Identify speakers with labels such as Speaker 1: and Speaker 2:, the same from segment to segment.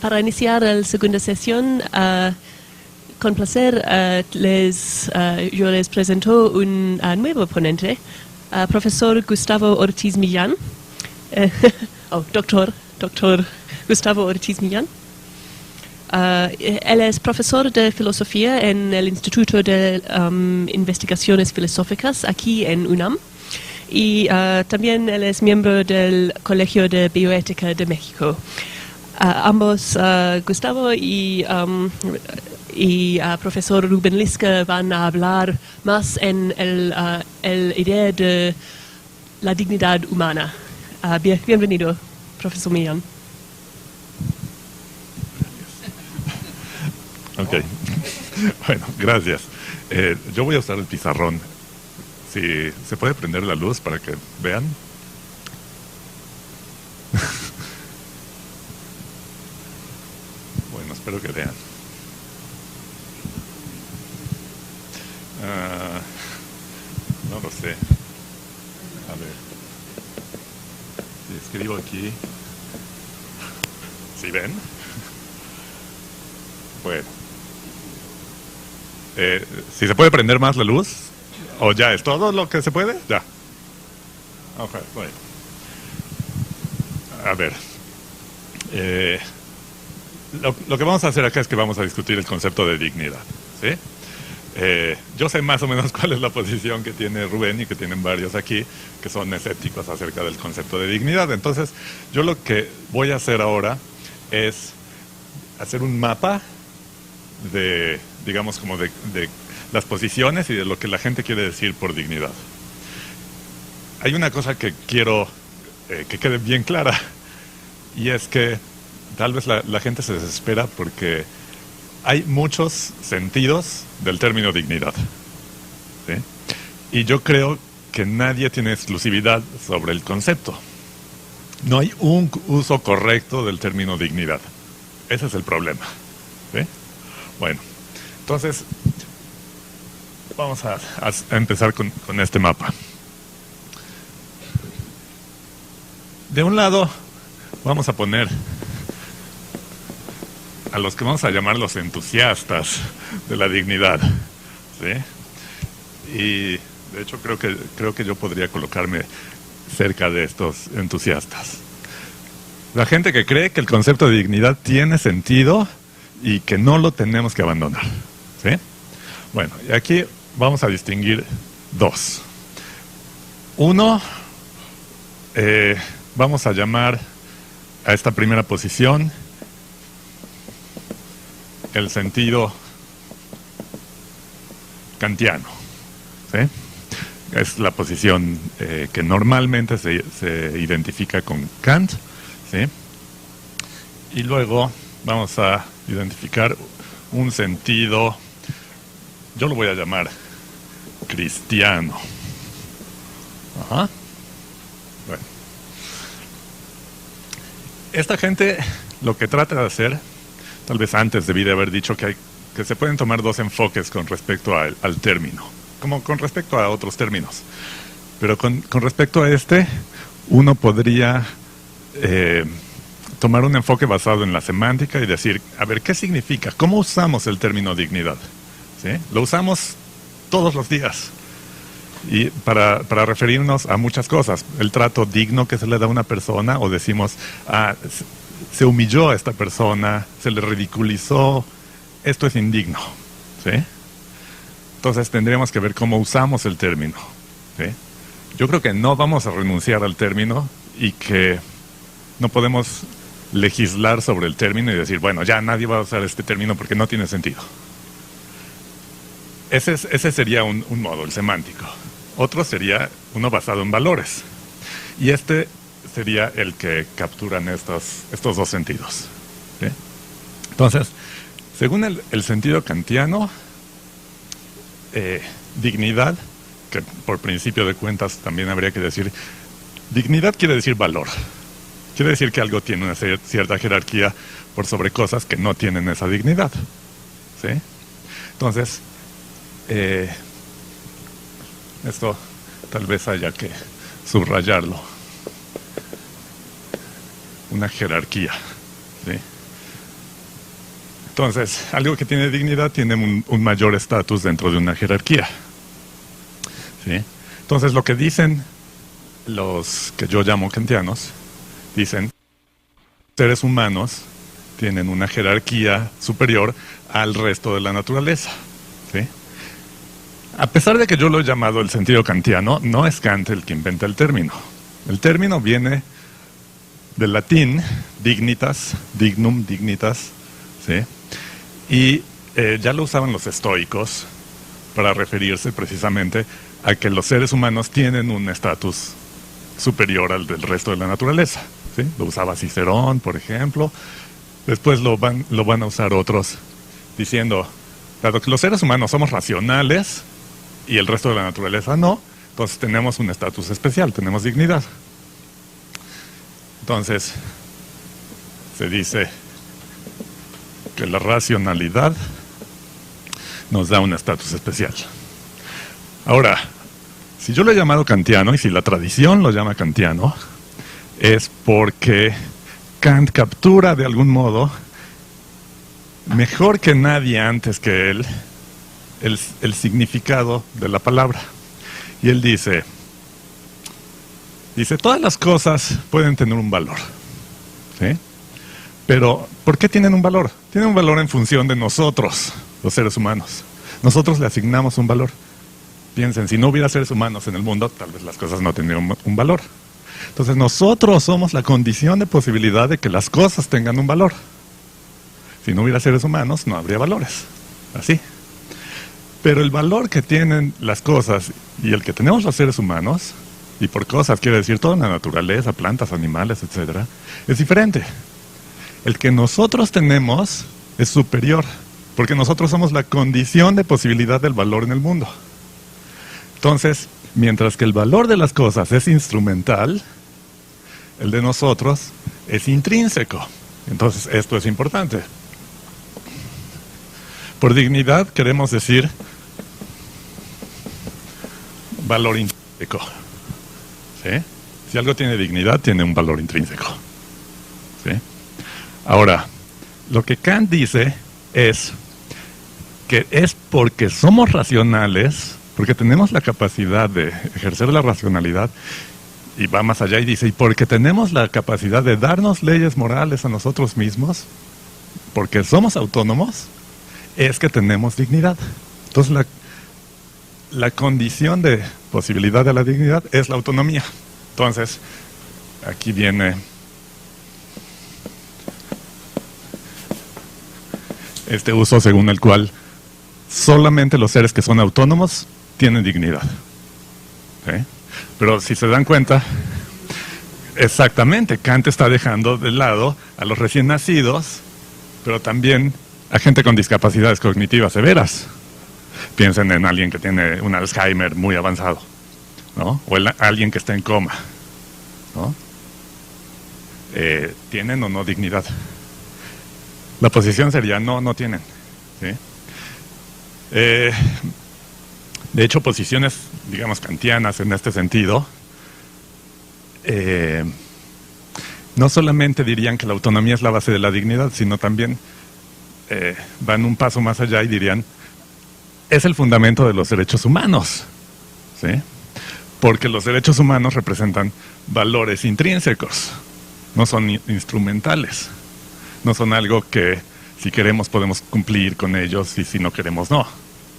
Speaker 1: Para iniciar la segunda sesión, con placer yo les presento un nuevo ponente, profesor Gustavo Ortiz Millán. Doctor Gustavo Ortiz Millán. Él es profesor de filosofía en el Instituto de Investigaciones Filosóficas aquí en UNAM y también él es miembro del Colegio de Bioética de México. Ambos, Gustavo y profesor Rubén Lisca, van a hablar más en el idea de la dignidad humana. Bienvenido, profesor Millán.
Speaker 2: Ok, bueno, gracias. Yo voy a usar el pizarrón. Si se puede prender la luz para que vean. Bueno, espero que vean. No lo sé. A ver. Si escribo aquí. ¿Sí ven? Bueno. Si se puede prender más la luz. ¿O ya es todo lo que se puede? Ya. Okay, bueno. A ver. Lo que vamos a hacer acá es que vamos a discutir el concepto de dignidad. ¿Sí? Yo sé más o menos cuál es la posición que tiene Rubén y que tienen varios aquí, que son escépticos acerca del concepto de dignidad. Entonces, yo lo que voy a hacer ahora es hacer un mapa de, digamos, como de las posiciones y de lo que la gente quiere decir por dignidad. Hay una cosa que quiero que quede bien clara, y es que tal vez la gente se desespera porque hay muchos sentidos del término dignidad, ¿sí? Y yo creo que nadie tiene exclusividad sobre el concepto. No hay un uso correcto del término dignidad. Ese es el problema, ¿sí? Bueno, entonces vamos a empezar con este mapa. De un lado vamos a poner a los que vamos a llamar los entusiastas de la dignidad, ¿sí? Y de hecho creo que yo podría colocarme cerca de estos entusiastas. La gente que cree que el concepto de dignidad tiene sentido y que no lo tenemos que abandonar, ¿sí? Bueno, y aquí vamos a distinguir dos. Uno, vamos a llamar a esta primera posición el sentido kantiano, ¿sí? Es la posición que normalmente se identifica con Kant, ¿sí? Y luego vamos a identificar un sentido, yo lo voy a llamar cristiano. Ajá. Bueno. Esta gente lo que trata de hacer, tal vez antes debí de haber dicho que se pueden tomar dos enfoques con respecto al término, como con respecto a otros términos. Pero con respecto a este, uno podría tomar un enfoque basado en la semántica y decir, a ver, ¿qué significa? ¿Cómo usamos el término dignidad? ¿Sí? Lo usamos todos los días y para referirnos a muchas cosas. El trato digno que se le da a una persona, o decimos, se humilló a esta persona, se le ridiculizó, esto es indigno, ¿sí? Entonces tendríamos que ver cómo usamos el término, ¿sí? Yo creo que no vamos a renunciar al término y que no podemos legislar sobre el término y decir, bueno, ya nadie va a usar este término porque no tiene sentido. Ese sería un modo, el semántico. Otro sería uno basado en valores. Y este sería el que capturan estos dos sentidos, ¿sí? Entonces, según el sentido kantiano, dignidad, que por principio de cuentas también habría que decir, dignidad quiere decir valor. Quiere decir que algo tiene una cierta jerarquía por sobre cosas que no tienen esa dignidad, ¿sí? Entonces, esto tal vez haya que subrayarlo. Una jerarquía, ¿sí? Entonces, algo que tiene dignidad tiene un mayor estatus dentro de una jerarquía. ¿Sí? Entonces, lo que dicen los que yo llamo kantianos, dicen seres humanos tienen una jerarquía superior al resto de la naturaleza. ¿Sí? A pesar de que yo lo he llamado el sentido kantiano, no es Kant el que inventa el término. El término viene del latín dignitas, dignum, dignitas, ¿sí? Y ya lo usaban los estoicos para referirse precisamente a que los seres humanos tienen un estatus superior al del resto de la naturaleza. ¿Sí? Lo usaba Cicerón, por ejemplo. Después lo van a usar otros diciendo, dado que los seres humanos somos racionales y el resto de la naturaleza no, entonces tenemos un estatus especial, tenemos dignidad. Entonces, se dice que la racionalidad nos da un estatus especial. Ahora, si yo lo he llamado kantiano, y si la tradición lo llama kantiano, es porque Kant captura de algún modo, mejor que nadie antes que él, el significado de la palabra. Y él dice, todas las cosas pueden tener un valor, ¿sí? Pero, ¿por qué tienen un valor? Tienen un valor en función de nosotros, los seres humanos. Nosotros le asignamos un valor. Piensen, si no hubiera seres humanos en el mundo, tal vez las cosas no tendrían un valor. Entonces, nosotros somos la condición de posibilidad de que las cosas tengan un valor. Si no hubiera seres humanos, no habría valores. Así. Pero el valor que tienen las cosas y el que tenemos los seres humanos, y por cosas quiere decir toda la naturaleza, plantas, animales, etc., es diferente. El que nosotros tenemos es superior, porque nosotros somos la condición de posibilidad del valor en el mundo. Entonces, mientras que el valor de las cosas es instrumental, el de nosotros es intrínseco. Entonces, esto es importante. Por dignidad queremos decir valor intrínseco. ¿Sí? Si algo tiene dignidad, tiene un valor intrínseco. ¿Sí? Ahora, lo que Kant dice es que es porque somos racionales, porque tenemos la capacidad de ejercer la racionalidad, y va más allá y dice, y porque tenemos la capacidad de darnos leyes morales a nosotros mismos, porque somos autónomos, es que tenemos dignidad. Entonces la condición de posibilidad de la dignidad es la autonomía. Entonces, aquí viene este uso según el cual solamente los seres que son autónomos tienen dignidad. ¿Sí? Pero si se dan cuenta, exactamente, Kant está dejando de lado a los recién nacidos, pero también a gente con discapacidades cognitivas severas. Piensen en alguien que tiene un Alzheimer muy avanzado, ¿no? O alguien que está en coma, ¿no? ¿Tienen o no dignidad? La posición sería no tienen. ¿Sí? De hecho, posiciones, digamos, kantianas en este sentido, no solamente dirían que la autonomía es la base de la dignidad, sino también van un paso más allá y dirían, es el fundamento de los derechos humanos, ¿sí? Porque los derechos humanos representan valores intrínsecos, no son instrumentales, no son algo que si queremos podemos cumplir con ellos y si no queremos no.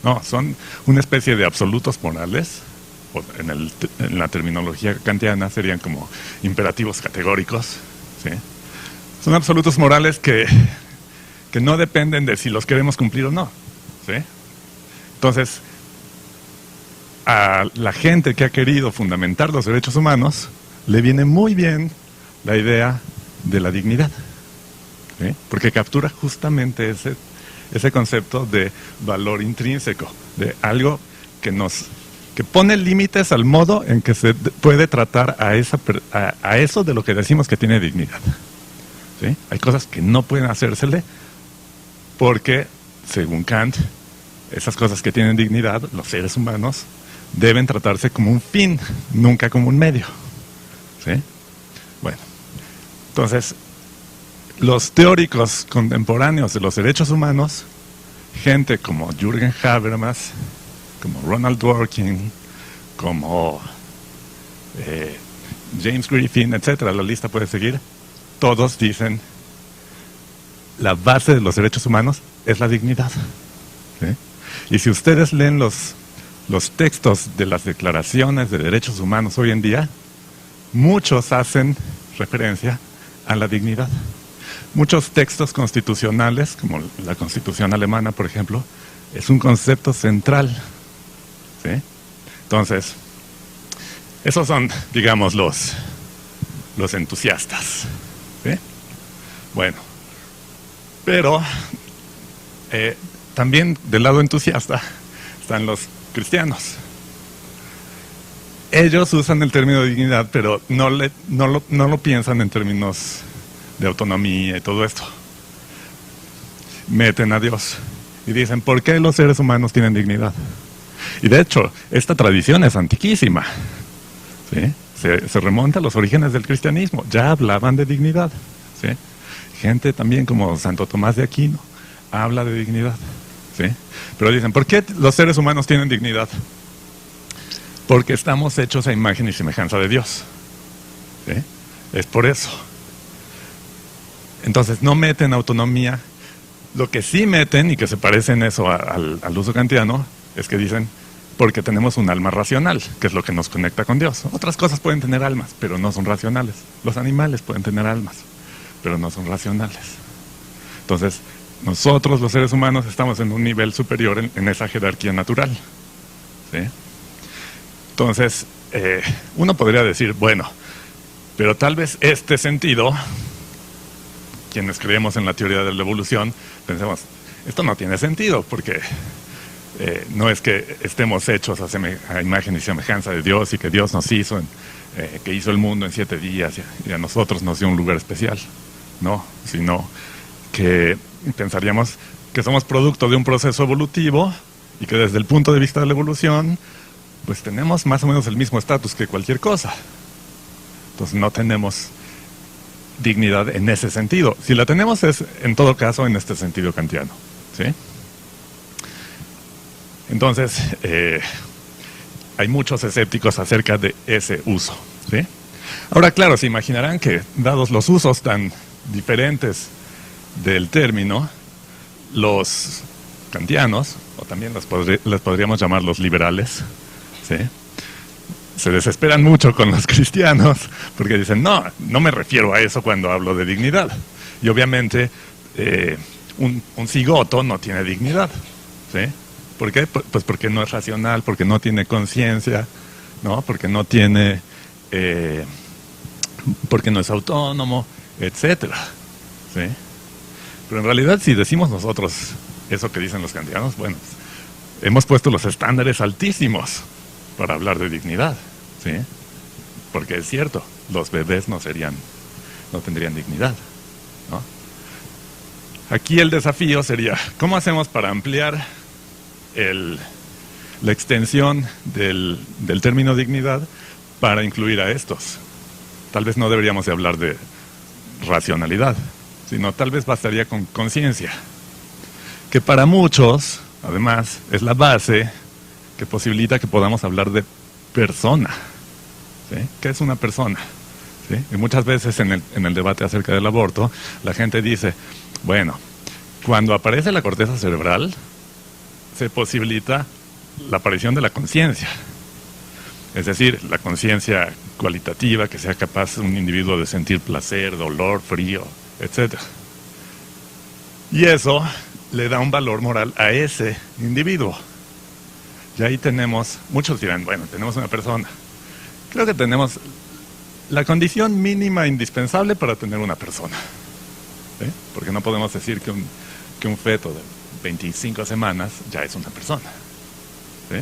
Speaker 2: No, son una especie de absolutos morales, o en la terminología kantiana serían como imperativos categóricos, ¿sí? Son absolutos morales que no dependen de si los queremos cumplir o no, ¿sí? Entonces, a la gente que ha querido fundamentar los derechos humanos, le viene muy bien la idea de la dignidad, ¿sí? Porque captura justamente ese concepto de valor intrínseco, de algo que pone límites al modo en que se puede tratar a eso de lo que decimos que tiene dignidad. ¿Sí? Hay cosas que no pueden hacérsele porque, según Kant, esas cosas que tienen dignidad, los seres humanos, deben tratarse como un fin, nunca como un medio. ¿Sí? Bueno, entonces, los teóricos contemporáneos de los derechos humanos, gente como Jürgen Habermas, como Ronald Dworkin, como James Griffin, etcétera, la lista puede seguir, todos dicen la base de los derechos humanos es la dignidad. ¿Sí? Y si ustedes leen los textos de las declaraciones de derechos humanos hoy en día, muchos hacen referencia a la dignidad. Muchos textos constitucionales, como la Constitución alemana, por ejemplo, es un concepto central. ¿Sí? Entonces, esos son, digamos, los entusiastas. ¿Sí? Bueno, pero también del lado entusiasta están los cristianos. Ellos usan el término de dignidad, pero no lo piensan en términos de autonomía y todo esto. Meten a Dios y dicen, ¿por qué los seres humanos tienen dignidad? Y de hecho, esta tradición es antiquísima. ¿Sí? Se remonta a los orígenes del cristianismo. Ya hablaban de dignidad. ¿Sí? Gente también como Santo Tomás de Aquino habla de dignidad. ¿Sí? Pero dicen, ¿por qué los seres humanos tienen dignidad? Porque estamos hechos a imagen y semejanza de Dios. ¿Sí? Es por eso. Entonces no meten autonomía. Lo que sí meten, y que se parece en eso al uso kantiano, es que dicen, porque tenemos un alma racional, que es lo que nos conecta con Dios. Otras cosas pueden tener almas, pero no son racionales. Los animales pueden tener almas, pero no son racionales. Entonces, nosotros los seres humanos estamos en un nivel superior en esa jerarquía natural. ¿Sí? Entonces, uno podría decir, bueno, pero tal vez este sentido, quienes creemos en la teoría de la evolución, pensemos, esto no tiene sentido, porque no es que estemos hechos a imagen y semejanza de Dios y que Dios nos hizo, que hizo el mundo en 7 días y a nosotros nos dio un lugar especial. No, sino que pensaríamos que somos producto de un proceso evolutivo y que desde el punto de vista de la evolución, pues tenemos más o menos el mismo estatus que cualquier cosa. Entonces no tenemos dignidad en ese sentido. Si la tenemos es, en todo caso, en este sentido kantiano. ¿Sí? Entonces, hay muchos escépticos acerca de ese uso. ¿Sí? Ahora, claro, se imaginarán que, dados los usos tan diferentes del término, los kantianos, o también les podríamos llamar los liberales, ¿sí?, se desesperan mucho con los cristianos, porque dicen, no me refiero a eso cuando hablo de dignidad. Y obviamente, un cigoto no tiene dignidad. ¿Sí? ¿Por qué? Pues porque no es racional, porque no tiene conciencia, ¿no? Porque no tiene, porque no es autónomo, etcétera. ¿Sí? Pero en realidad, si decimos nosotros eso que dicen los kantianos, bueno, hemos puesto los estándares altísimos para hablar de dignidad, ¿sí? Porque es cierto, los bebés no tendrían dignidad, ¿no? Aquí el desafío sería, ¿cómo hacemos para ampliar la extensión del término dignidad para incluir a estos? Tal vez no deberíamos de hablar de racionalidad, sino tal vez bastaría con conciencia, que para muchos, además, es la base que posibilita que podamos hablar de persona. ¿Sí? ¿Qué es una persona? ¿Sí? Y muchas veces en el debate acerca del aborto, la gente dice, bueno, cuando aparece la corteza cerebral, se posibilita la aparición de la conciencia. Es decir, la conciencia cualitativa, que sea capaz un individuo de sentir placer, dolor, frío, etc. Y eso le da un valor moral a ese individuo. Y ahí tenemos, muchos dirán, bueno, tenemos una persona. Creo que tenemos la condición mínima indispensable para tener una persona. ¿Sí? Porque no podemos decir que un feto de 25 semanas ya es una persona. ¿Sí?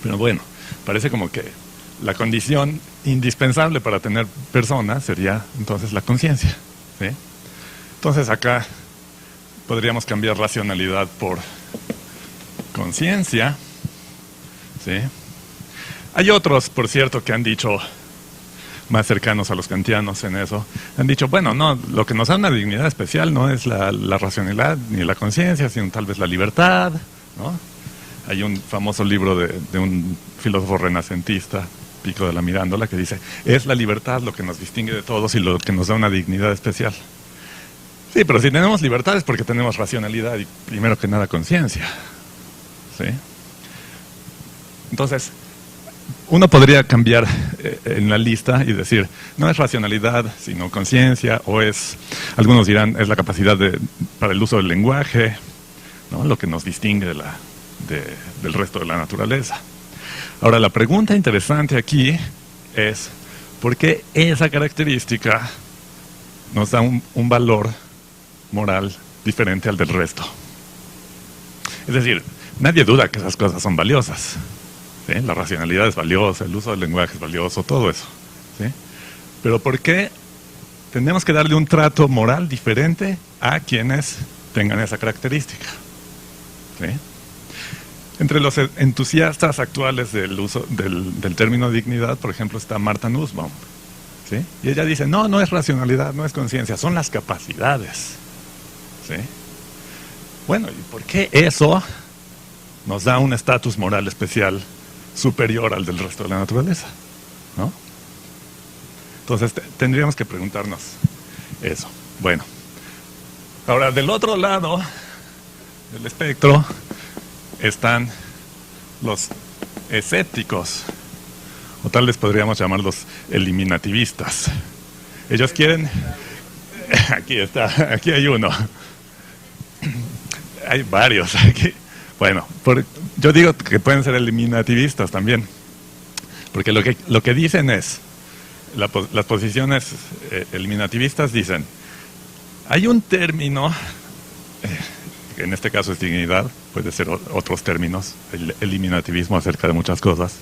Speaker 2: Pero bueno, parece como que la condición indispensable para tener persona sería entonces la conciencia. ¿Sí? Entonces acá podríamos cambiar racionalidad por conciencia. ¿Sí? Hay otros, por cierto, que han dicho más cercanos a los kantianos en eso, han dicho, bueno, no, lo que nos da una dignidad especial no es la racionalidad ni la conciencia, sino tal vez la libertad, ¿no? Hay un famoso libro de un filósofo renacentista, Pico de la Mirándola, que dice, es la libertad lo que nos distingue de todos y lo que nos da una dignidad especial. Sí, pero si tenemos libertad es porque tenemos racionalidad y primero que nada conciencia, ¿sí? Entonces, uno podría cambiar en la lista y decir, no es racionalidad, sino conciencia, o es, algunos dirán, es la capacidad para el uso del lenguaje, ¿no? Lo que nos distingue del resto de la naturaleza. Ahora, la pregunta interesante aquí es, ¿por qué esa característica nos da un valor moral diferente al del resto? Es decir, nadie duda que esas cosas son valiosas, ¿sí? La racionalidad es valiosa, el uso del lenguaje es valioso, todo eso, ¿sí? Pero ¿por qué tenemos que darle un trato moral diferente a quienes tengan esa característica? ¿Sí? Entre los entusiastas actuales del uso del término dignidad, por ejemplo, está Martha Nussbaum, ¿sí? Y ella dice, no es racionalidad, no es conciencia, son las capacidades, ¿sí? Bueno, ¿y por qué eso nos da un estatus moral especial superior al del resto de la naturaleza, ¿no? Entonces tendríamos que preguntarnos eso. Bueno, ahora del otro lado del espectro están los escépticos, o tal vez podríamos llamarlos eliminativistas. Ellos quieren... Aquí hay uno. Hay varios aquí. Bueno, yo digo que pueden ser eliminativistas también, porque lo que dicen es, las posiciones eliminativistas dicen, hay un término, que en este caso es dignidad, puede ser otros términos, el eliminativismo acerca de muchas cosas,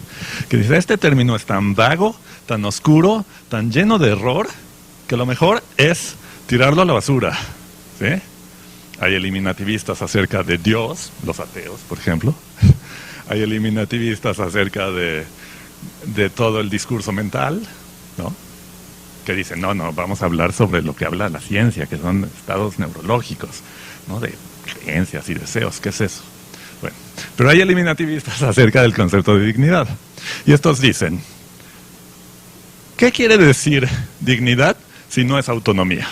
Speaker 2: que dice, este término es tan vago, tan oscuro, tan lleno de error, que lo mejor es tirarlo a la basura, ¿sí? Hay eliminativistas acerca de Dios, los ateos, por ejemplo. Hay eliminativistas acerca de todo el discurso mental, ¿no? Que dicen, no, vamos a hablar sobre lo que habla la ciencia, que son estados neurológicos, ¿no? De creencias y deseos, ¿qué es eso? Bueno, pero hay eliminativistas acerca del concepto de dignidad. Y estos dicen, ¿qué quiere decir dignidad si no es autonomía?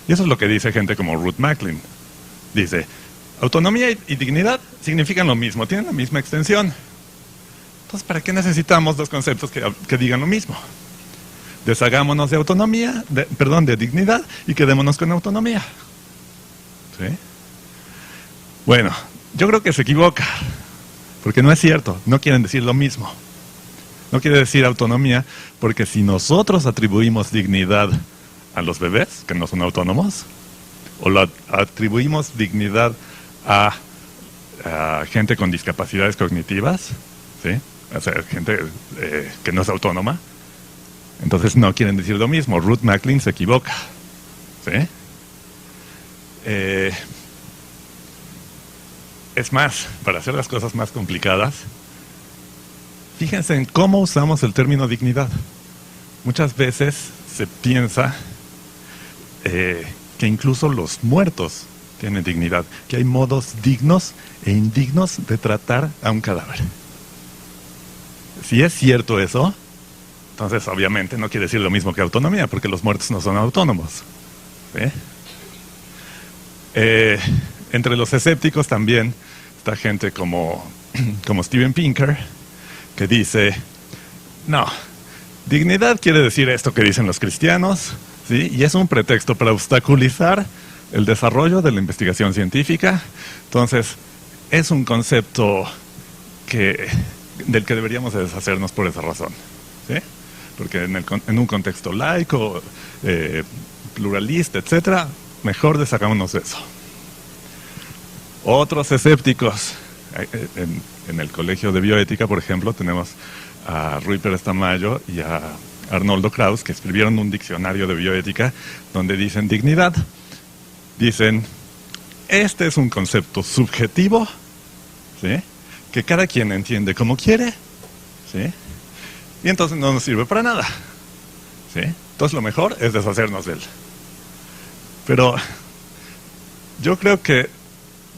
Speaker 2: Y eso es lo que dice gente como Ruth Macklin. Dice, autonomía y dignidad significan lo mismo, tienen la misma extensión. Entonces, ¿para qué necesitamos dos conceptos que digan lo mismo? Deshagámonos de autonomía, de dignidad, y quedémonos con autonomía. ¿Sí? Bueno, yo creo que se equivoca, porque no es cierto, no quieren decir lo mismo. No quiere decir autonomía, porque si nosotros atribuimos dignidad a los bebés, que no son autónomos, o lo atribuimos dignidad a gente con discapacidades cognitivas, ¿sí? O sea, gente que no es autónoma, entonces no quieren decir lo mismo. Ruth Macklin se equivoca, ¿sí? Es más, para hacer las cosas más complicadas, fíjense en cómo usamos el término dignidad. Muchas veces se piensa que incluso los muertos tienen dignidad, que hay modos dignos e indignos de tratar a un cadáver. Si es cierto eso, entonces obviamente no quiere decir lo mismo que autonomía, porque los muertos no son autónomos, ¿sí? Entre los escépticos también está gente como Steven Pinker, que dice, no, dignidad quiere decir esto que dicen los cristianos, ¿sí? Y es un pretexto para obstaculizar el desarrollo de la investigación científica. Entonces, es un concepto del que deberíamos deshacernos por esa razón, ¿sí? Porque en un contexto laico, pluralista, etcétera, mejor deshagámonos de eso. Otros escépticos, en el Colegio de Bioética, por ejemplo, tenemos a Rui Pérez Tamayo y a Arnoldo Kraus, que escribieron un diccionario de bioética donde dicen dignidad. Dicen, este es un concepto subjetivo, ¿sí? Que cada quien entiende como quiere, ¿sí? Y entonces no nos sirve para nada, ¿sí? Entonces lo mejor es deshacernos de él. Pero yo creo que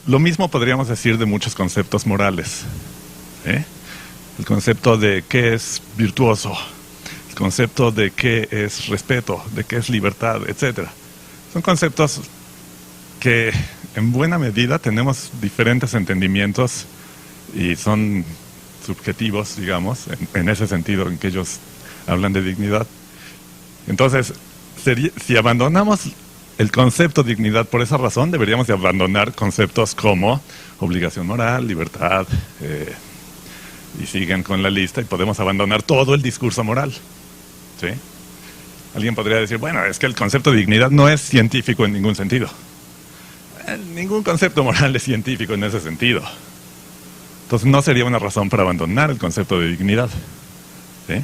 Speaker 2: lo mismo podríamos decir de muchos conceptos morales, ¿sí? El concepto de qué es virtuoso, el concepto de qué es respeto, de qué es libertad, etc. Son conceptos que en buena medida tenemos diferentes entendimientos y son subjetivos, digamos, en ese sentido en que ellos hablan de dignidad. Entonces, si abandonamos el concepto de dignidad por esa razón, deberíamos de abandonar conceptos como obligación moral, libertad, y siguen con la lista, y podemos abandonar todo el discurso moral, ¿sí? Alguien podría decir, bueno, es que el concepto de dignidad no es científico en ningún sentido. Ningún concepto moral es científico en ese sentido. Entonces no sería una razón para abandonar el concepto de dignidad, ¿sí?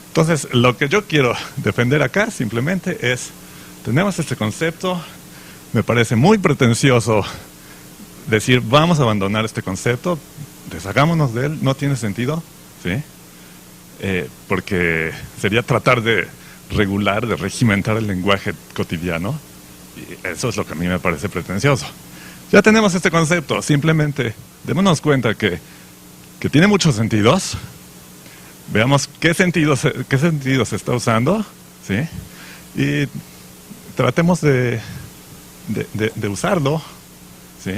Speaker 2: Entonces lo que yo quiero defender acá simplemente es, tenemos este concepto, me parece muy pretencioso decir vamos a abandonar este concepto, deshagámonos de él, no tiene sentido, ¿sí? Porque sería tratar de regular, de regimentar el lenguaje cotidiano, y eso es lo que a mí me parece pretencioso. Ya tenemos este concepto, simplemente démonos cuenta que tiene muchos sentidos, veamos qué sentido se está usando, ¿sí? Y tratemos de usarlo, ¿sí?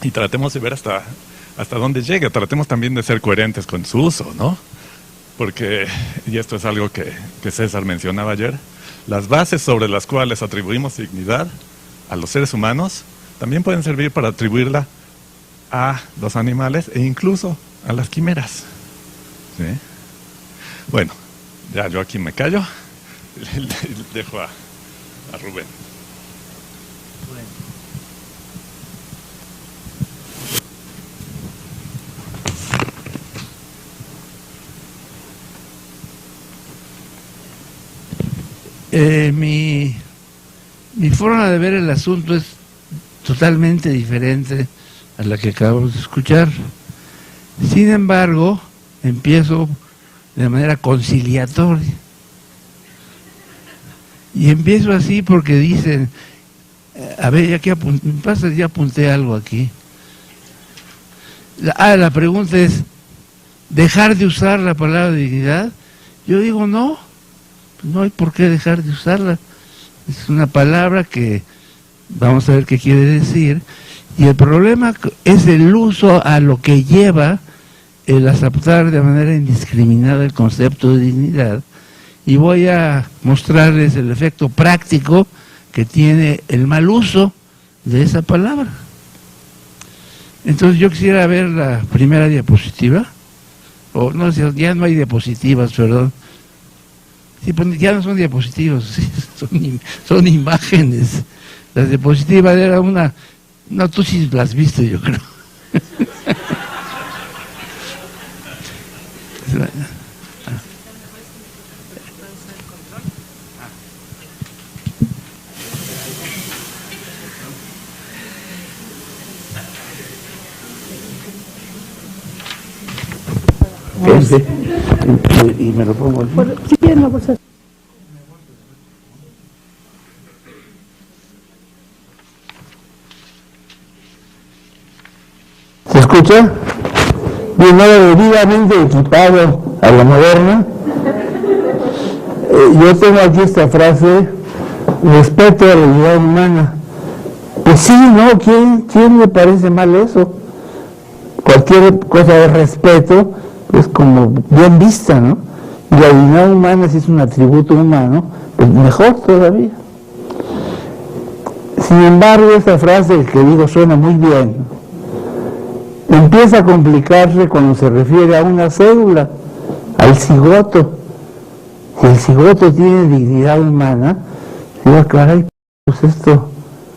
Speaker 2: Y tratemos de ver hasta dónde llega, tratemos también de ser coherentes con su uso, ¿no? Porque, y esto es algo que César mencionaba ayer, las bases sobre las cuales atribuimos dignidad a los seres humanos también pueden servir para atribuirla a los animales e incluso a las quimeras, ¿sí? Bueno, ya yo aquí me callo, dejo a Rubén.
Speaker 3: Mi forma de ver el asunto es totalmente diferente a la que acabamos de escuchar. Sin embargo, empiezo de manera conciliatoria. Y empiezo así porque dicen, a ver, ya apunté algo aquí. La pregunta es, ¿dejar de usar la palabra dignidad? Yo digo, no hay por qué dejar de usarla. Es una palabra que vamos a ver qué quiere decir, y el problema es el uso a lo que lleva el aceptar de manera indiscriminada el concepto de dignidad, y voy a mostrarles el efecto práctico que tiene el mal uso de esa palabra. Entonces yo quisiera ver la primera diapositiva, o no, ya no hay diapositivas, perdón. Sí, pues ya no son diapositivas, sí, son imágenes. La diapositiva era una... No, tú sí las viste, yo creo. Y me lo pongo aquí.
Speaker 4: Si quieren la bolsa.
Speaker 3: ¿Se escucha? Bien, debidamente equipado a la moderna. Yo tengo aquí esta frase, respeto a la dignidad humana. Pues sí, ¿no? ¿Quién le parece mal eso? Cualquier cosa de respeto es como bien vista, ¿no? Y la dignidad humana, si es un atributo humano, pues mejor todavía. Sin embargo, esta frase que digo suena muy bien, empieza a complicarse cuando se refiere a una cédula, al cigoto. Si el cigoto tiene dignidad humana, digo, caray, pues esto,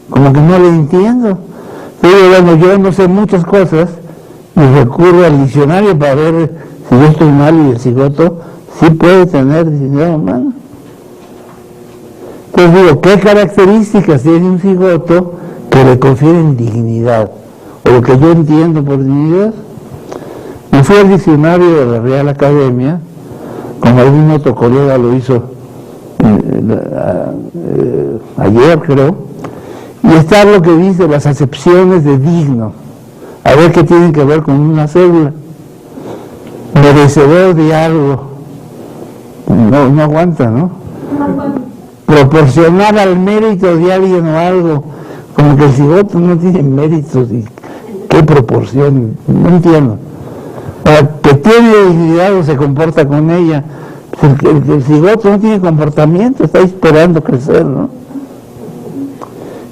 Speaker 3: como que no lo entiendo. Pero bueno, yo no sé muchas cosas y recurro al diccionario para ver si yo estoy mal y el cigoto sí puede tener dignidad humana. Entonces digo, ¿qué características tiene un cigoto que le confieren dignidad? O lo que yo entiendo por dignidad. Me fui al diccionario de la Real Academia como algún otro colega lo hizo ayer, creo, y está lo que dice las acepciones de digno, a ver qué tienen que ver con una cédula, merecedor de algo, no aguanta, ¿no? Proporcionar al mérito de alguien o algo, como que el cigoto no tiene méritos, y qué proporción, no entiendo. Ahora, que tiene dignidad o se comporta con ella, pues el cigoto no tiene comportamiento, está esperando crecer, ¿no?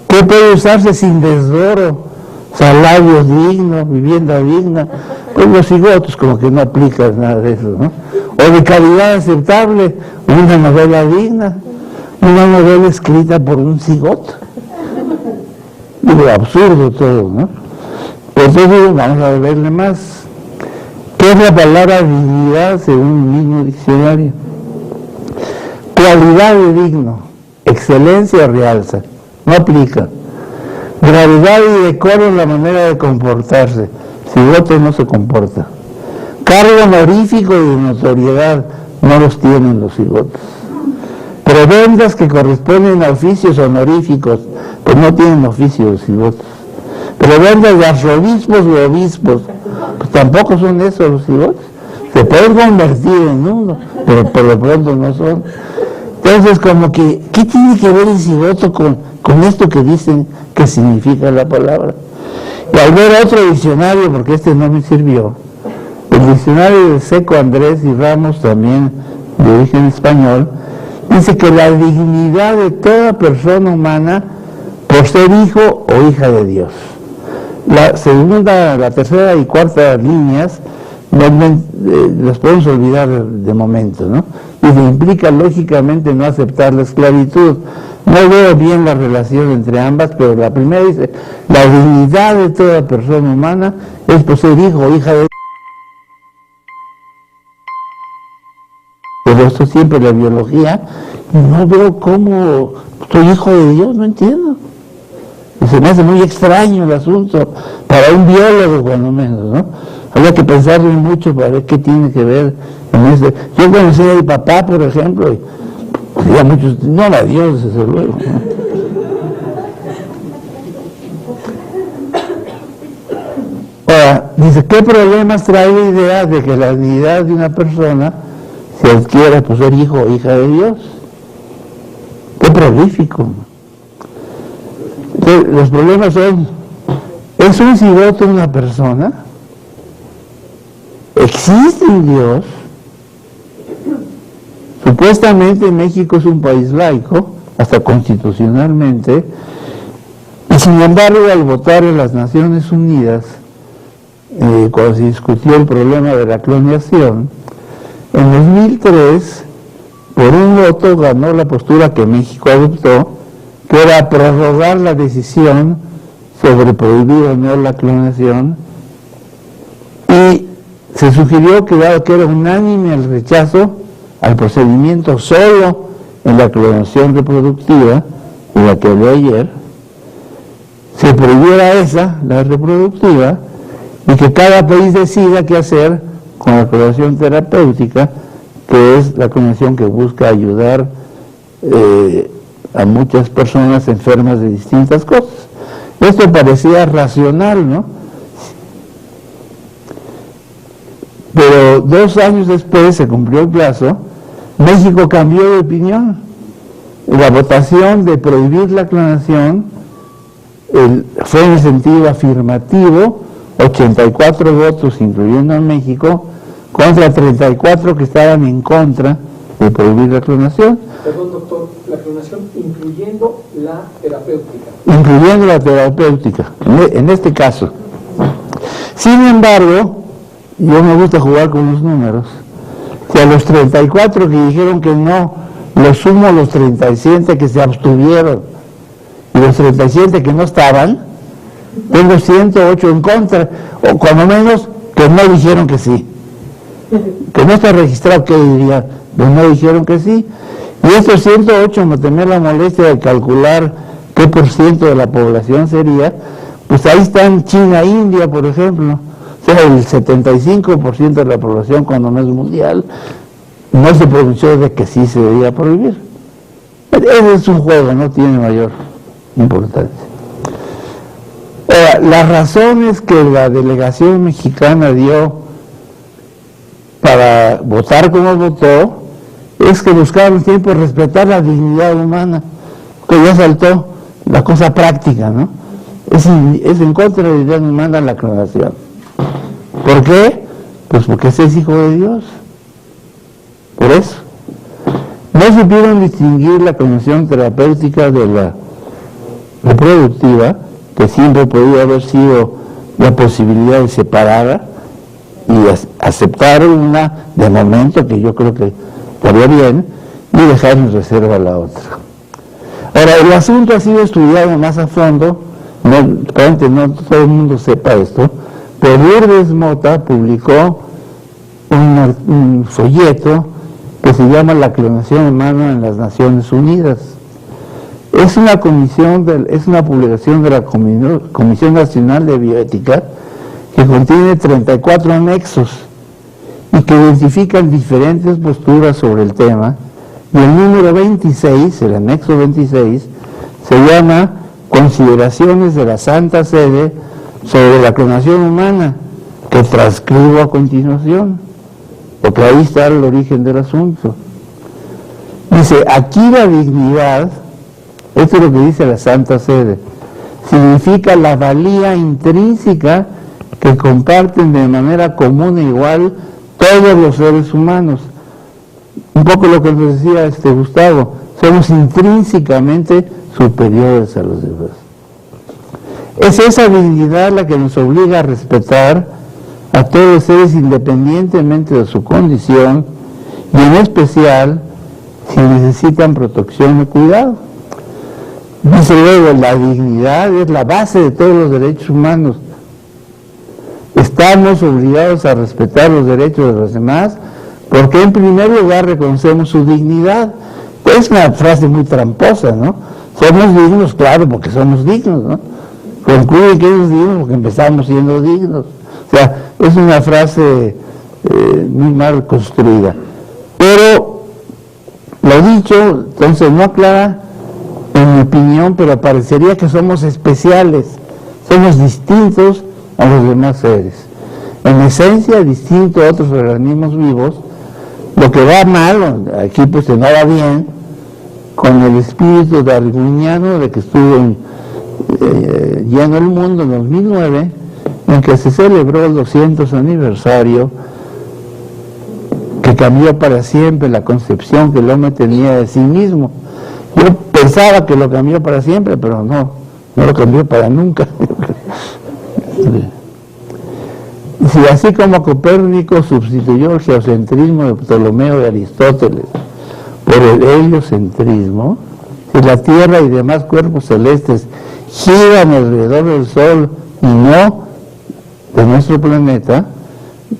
Speaker 3: ¿Qué puede usarse sin desdoro? Salarios dignos, vivienda digna. Pues los cigotos como que no aplican nada de eso, ¿no? O de calidad aceptable, una novela digna, una novela escrita por un cigoto. Digo, absurdo todo, ¿no? Entonces vamos a verle más. ¿Qué es la palabra dignidad según el mismo diccionario? Cualidad de digno, excelencia realza, no aplica. Gravedad y decoro en la manera de comportarse, cigoto no se comporta. Cargo honorífico y de notoriedad, no los tienen los cigotos. Prebendas que corresponden a oficios honoríficos, pues no tienen oficios los cigotos. Prebendas de arzobispos u obispos, pues tampoco son esos los cigotos. Se pueden convertir en uno, pero por lo pronto no son. Entonces, como que, ¿qué tiene que ver el cigoto con esto que dicen que significa la palabra? Y al ver otro diccionario, porque este no me sirvió, el diccionario de Seco Andrés y Ramos, también de origen español, dice que la dignidad de toda persona humana por ser hijo o hija de Dios. La segunda, la tercera y cuarta líneas las podemos olvidar de momento, ¿no? Y se implica lógicamente no aceptar la esclavitud. No veo bien la relación entre ambas, pero la primera dice, la dignidad de toda persona humana es por ser hijo o hija de Dios. Pero esto siempre la biología, y no veo cómo soy hijo de Dios, no entiendo. Y se me hace muy extraño el asunto, para un biólogo cuando menos, ¿no? Habría que pensarle mucho para ver qué tiene que ver con eso. Yo conocí a mi papá, por ejemplo, y había muchos, no era Dios, desde luego, ¿no? Ahora, dice, ¿qué problemas trae la idea de que la dignidad de una persona se adquiere por ser hijo o hija de Dios? Qué prolífico. Entonces, los problemas son, ¿es un cigoto una persona? ¿Existe un Dios? Supuestamente México es un país laico, hasta constitucionalmente, y sin embargo al votar en las Naciones Unidas, cuando se discutió el problema de la clonación, en 2003, por un voto ganó la postura que México adoptó, que era prorrogar la decisión sobre prohibir o no la clonación, y se sugirió que dado que era unánime el rechazo al procedimiento solo en la clonación reproductiva, de la que hablé ayer, se prohibiera esa, la reproductiva, y que cada país decida qué hacer con la clonación terapéutica, que es la clonación que busca ayudar a muchas personas enfermas de distintas cosas. Esto parecía racional, ¿no? Pero 2 años después se cumplió el plazo, México cambió de opinión. La votación de prohibir la clonación fue en el sentido afirmativo, 84 votos incluyendo a México, contra 34 que estaban en contra de prohibir la clonación.
Speaker 4: Perdón, doctor, la clonación incluyendo la terapéutica.
Speaker 3: Incluyendo la terapéutica, en este caso. Sin embargo, yo me gusta jugar con los números. Si a los 34 que dijeron que no, los sumo a los 37 que se abstuvieron y los 37 que no estaban, tengo 108 en contra, o cuando menos que no dijeron que sí. Que no está registrado, ¿qué diría? Pues no dijeron que sí. Y estos 108, me tomé la molestia de calcular qué por ciento de la población sería, pues ahí están China, India, por ejemplo. O sea, el 75% de la población, cuando no es mundial, no se pronunció de que sí se debía prohibir. Ese es un juego, no tiene mayor importancia. Ahora, las razones que la delegación mexicana dio para votar como votó es que buscaban tiempo respetar la dignidad humana, que ya saltó la cosa práctica, ¿no? Es en contra de la dignidad humana la clonación. ¿Por qué? Pues porque ese es hijo de Dios. Por eso. No supieron distinguir la clonación terapéutica de la reproductiva, que siempre podía haber sido la posibilidad de separada, y aceptaron una de momento, que yo creo que estaría bien, y dejar en reserva la otra. Ahora, el asunto ha sido estudiado más a fondo, probablemente no todo el mundo sepa esto, pero Lourdes Mota publicó un folleto que se llama La clonación humana en las Naciones Unidas. Es una publicación de la Comisión Nacional de Bioética que contiene 34 anexos y que identifican diferentes posturas sobre el tema, y el número 26, el anexo 26, se llama Consideraciones de la Santa Sede sobre la clonación humana, que transcribo a continuación, porque ahí está el origen del asunto. Dice, aquí la dignidad, esto es lo que dice la Santa Sede, significa la valía intrínseca que comparten de manera común e igual todos los seres humanos. Un poco lo que nos decía Gustavo, somos intrínsecamente superiores a los demás. Es esa dignidad la que nos obliga a respetar a todos los seres independientemente de su condición, y en especial si necesitan protección y cuidado. Dice luego, la dignidad es la base de todos los derechos humanos. Estamos obligados a respetar los derechos de los demás porque en primer lugar reconocemos su dignidad. Es una frase muy tramposa, ¿no? Somos dignos, claro, porque somos dignos, ¿no? Concluye que somos dignos porque empezamos siendo dignos. O sea, es una frase muy mal construida. Pero, lo dicho, entonces no aclara, en mi opinión, pero parecería que somos especiales, somos distintos a los demás seres. En esencia, distinto a otros organismos vivos. Lo que va mal, aquí pues no va bien, con el espíritu darwiniano de que estuvo lleno el mundo en 2009, en que se celebró el 200 aniversario, que cambió para siempre la concepción que el hombre tenía de sí mismo. Yo pensaba que lo cambió para siempre, pero no lo cambió para nunca. Si así como Copérnico sustituyó el geocentrismo de Ptolomeo y Aristóteles por el heliocentrismo, si la Tierra y demás cuerpos celestes giran alrededor del Sol y no de nuestro planeta,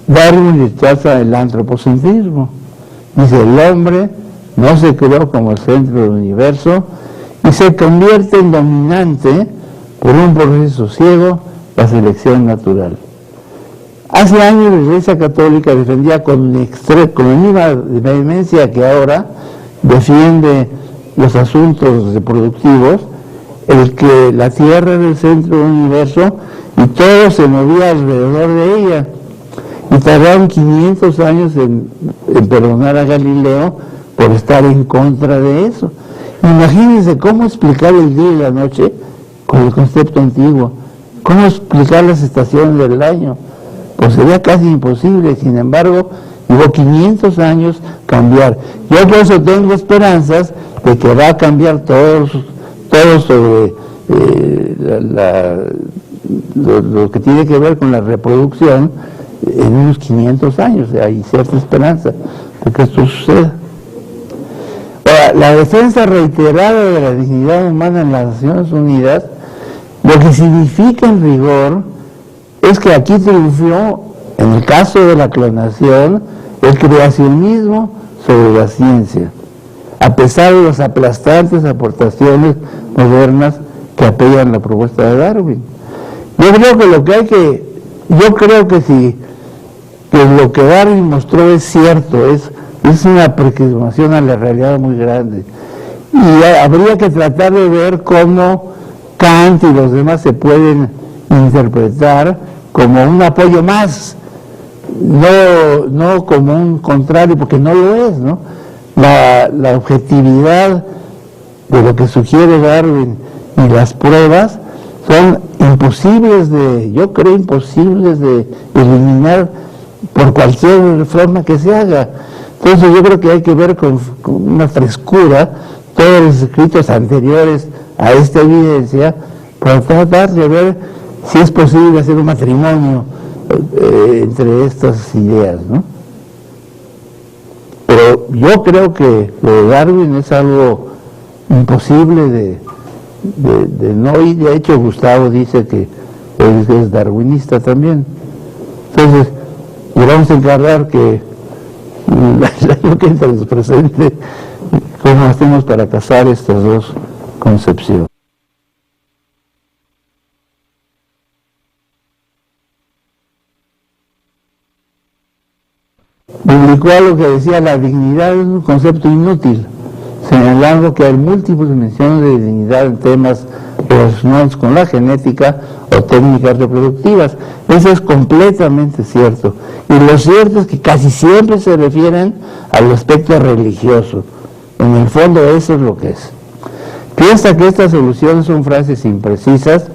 Speaker 3: Darwin rechaza el antropocentrismo. Dice, el hombre no se creó como el centro del universo y se convierte en dominante por un proceso ciego, la selección natural. Hace años la Iglesia Católica defendía con la misma vehemencia que ahora defiende los asuntos reproductivos, el que la Tierra era el centro del universo y todo se movía alrededor de ella. Y tardaron 500 años en perdonar a Galileo por estar en contra de eso. Imagínense cómo explicar el día y la noche con el concepto antiguo, cómo explicar las estaciones del año. Pues sería casi imposible, sin embargo, llevó 500 años cambiar. Yo por eso tengo esperanzas de que va a cambiar todo sobre lo que tiene que ver con la reproducción en unos 500 años. Hay cierta esperanza de que esto suceda. Ahora, la defensa reiterada de la dignidad humana en las Naciones Unidas, lo que significa en rigor es que aquí triunfó, en el caso de la clonación, el creacionismo sobre la ciencia, a pesar de las aplastantes aportaciones modernas que apoyan la propuesta de Darwin. Yo creo que si lo que Darwin mostró es cierto, es Es una aproximación a la realidad muy grande. Y habría que tratar de ver cómo Kant y los demás se pueden interpretar como un apoyo más, no como un contrario, porque no lo es, ¿no? La objetividad de lo que sugiere Darwin y las pruebas son imposibles yo creo imposibles de eliminar por cualquier forma que se haga. Entonces yo creo que hay que ver con una frescura todos los escritos anteriores a esta evidencia para tratar de ver si es posible hacer un matrimonio entre estas ideas, ¿no? Pero yo creo que lo de Darwin es algo imposible de no, y de hecho Gustavo dice que él es darwinista también. Entonces, le vamos a encargar que lo que nos presente cómo hacemos para casar estas dos concepciones. Publicó algo que decía: la dignidad es un concepto inútil, señalando que hay múltiples dimensiones de dignidad en temas relacionados con la genética o técnicas reproductivas. Eso es completamente cierto. Y lo cierto es que casi siempre se refieren al aspecto religioso. En el fondo eso es lo que es. Piensa que estas soluciones son frases imprecisas,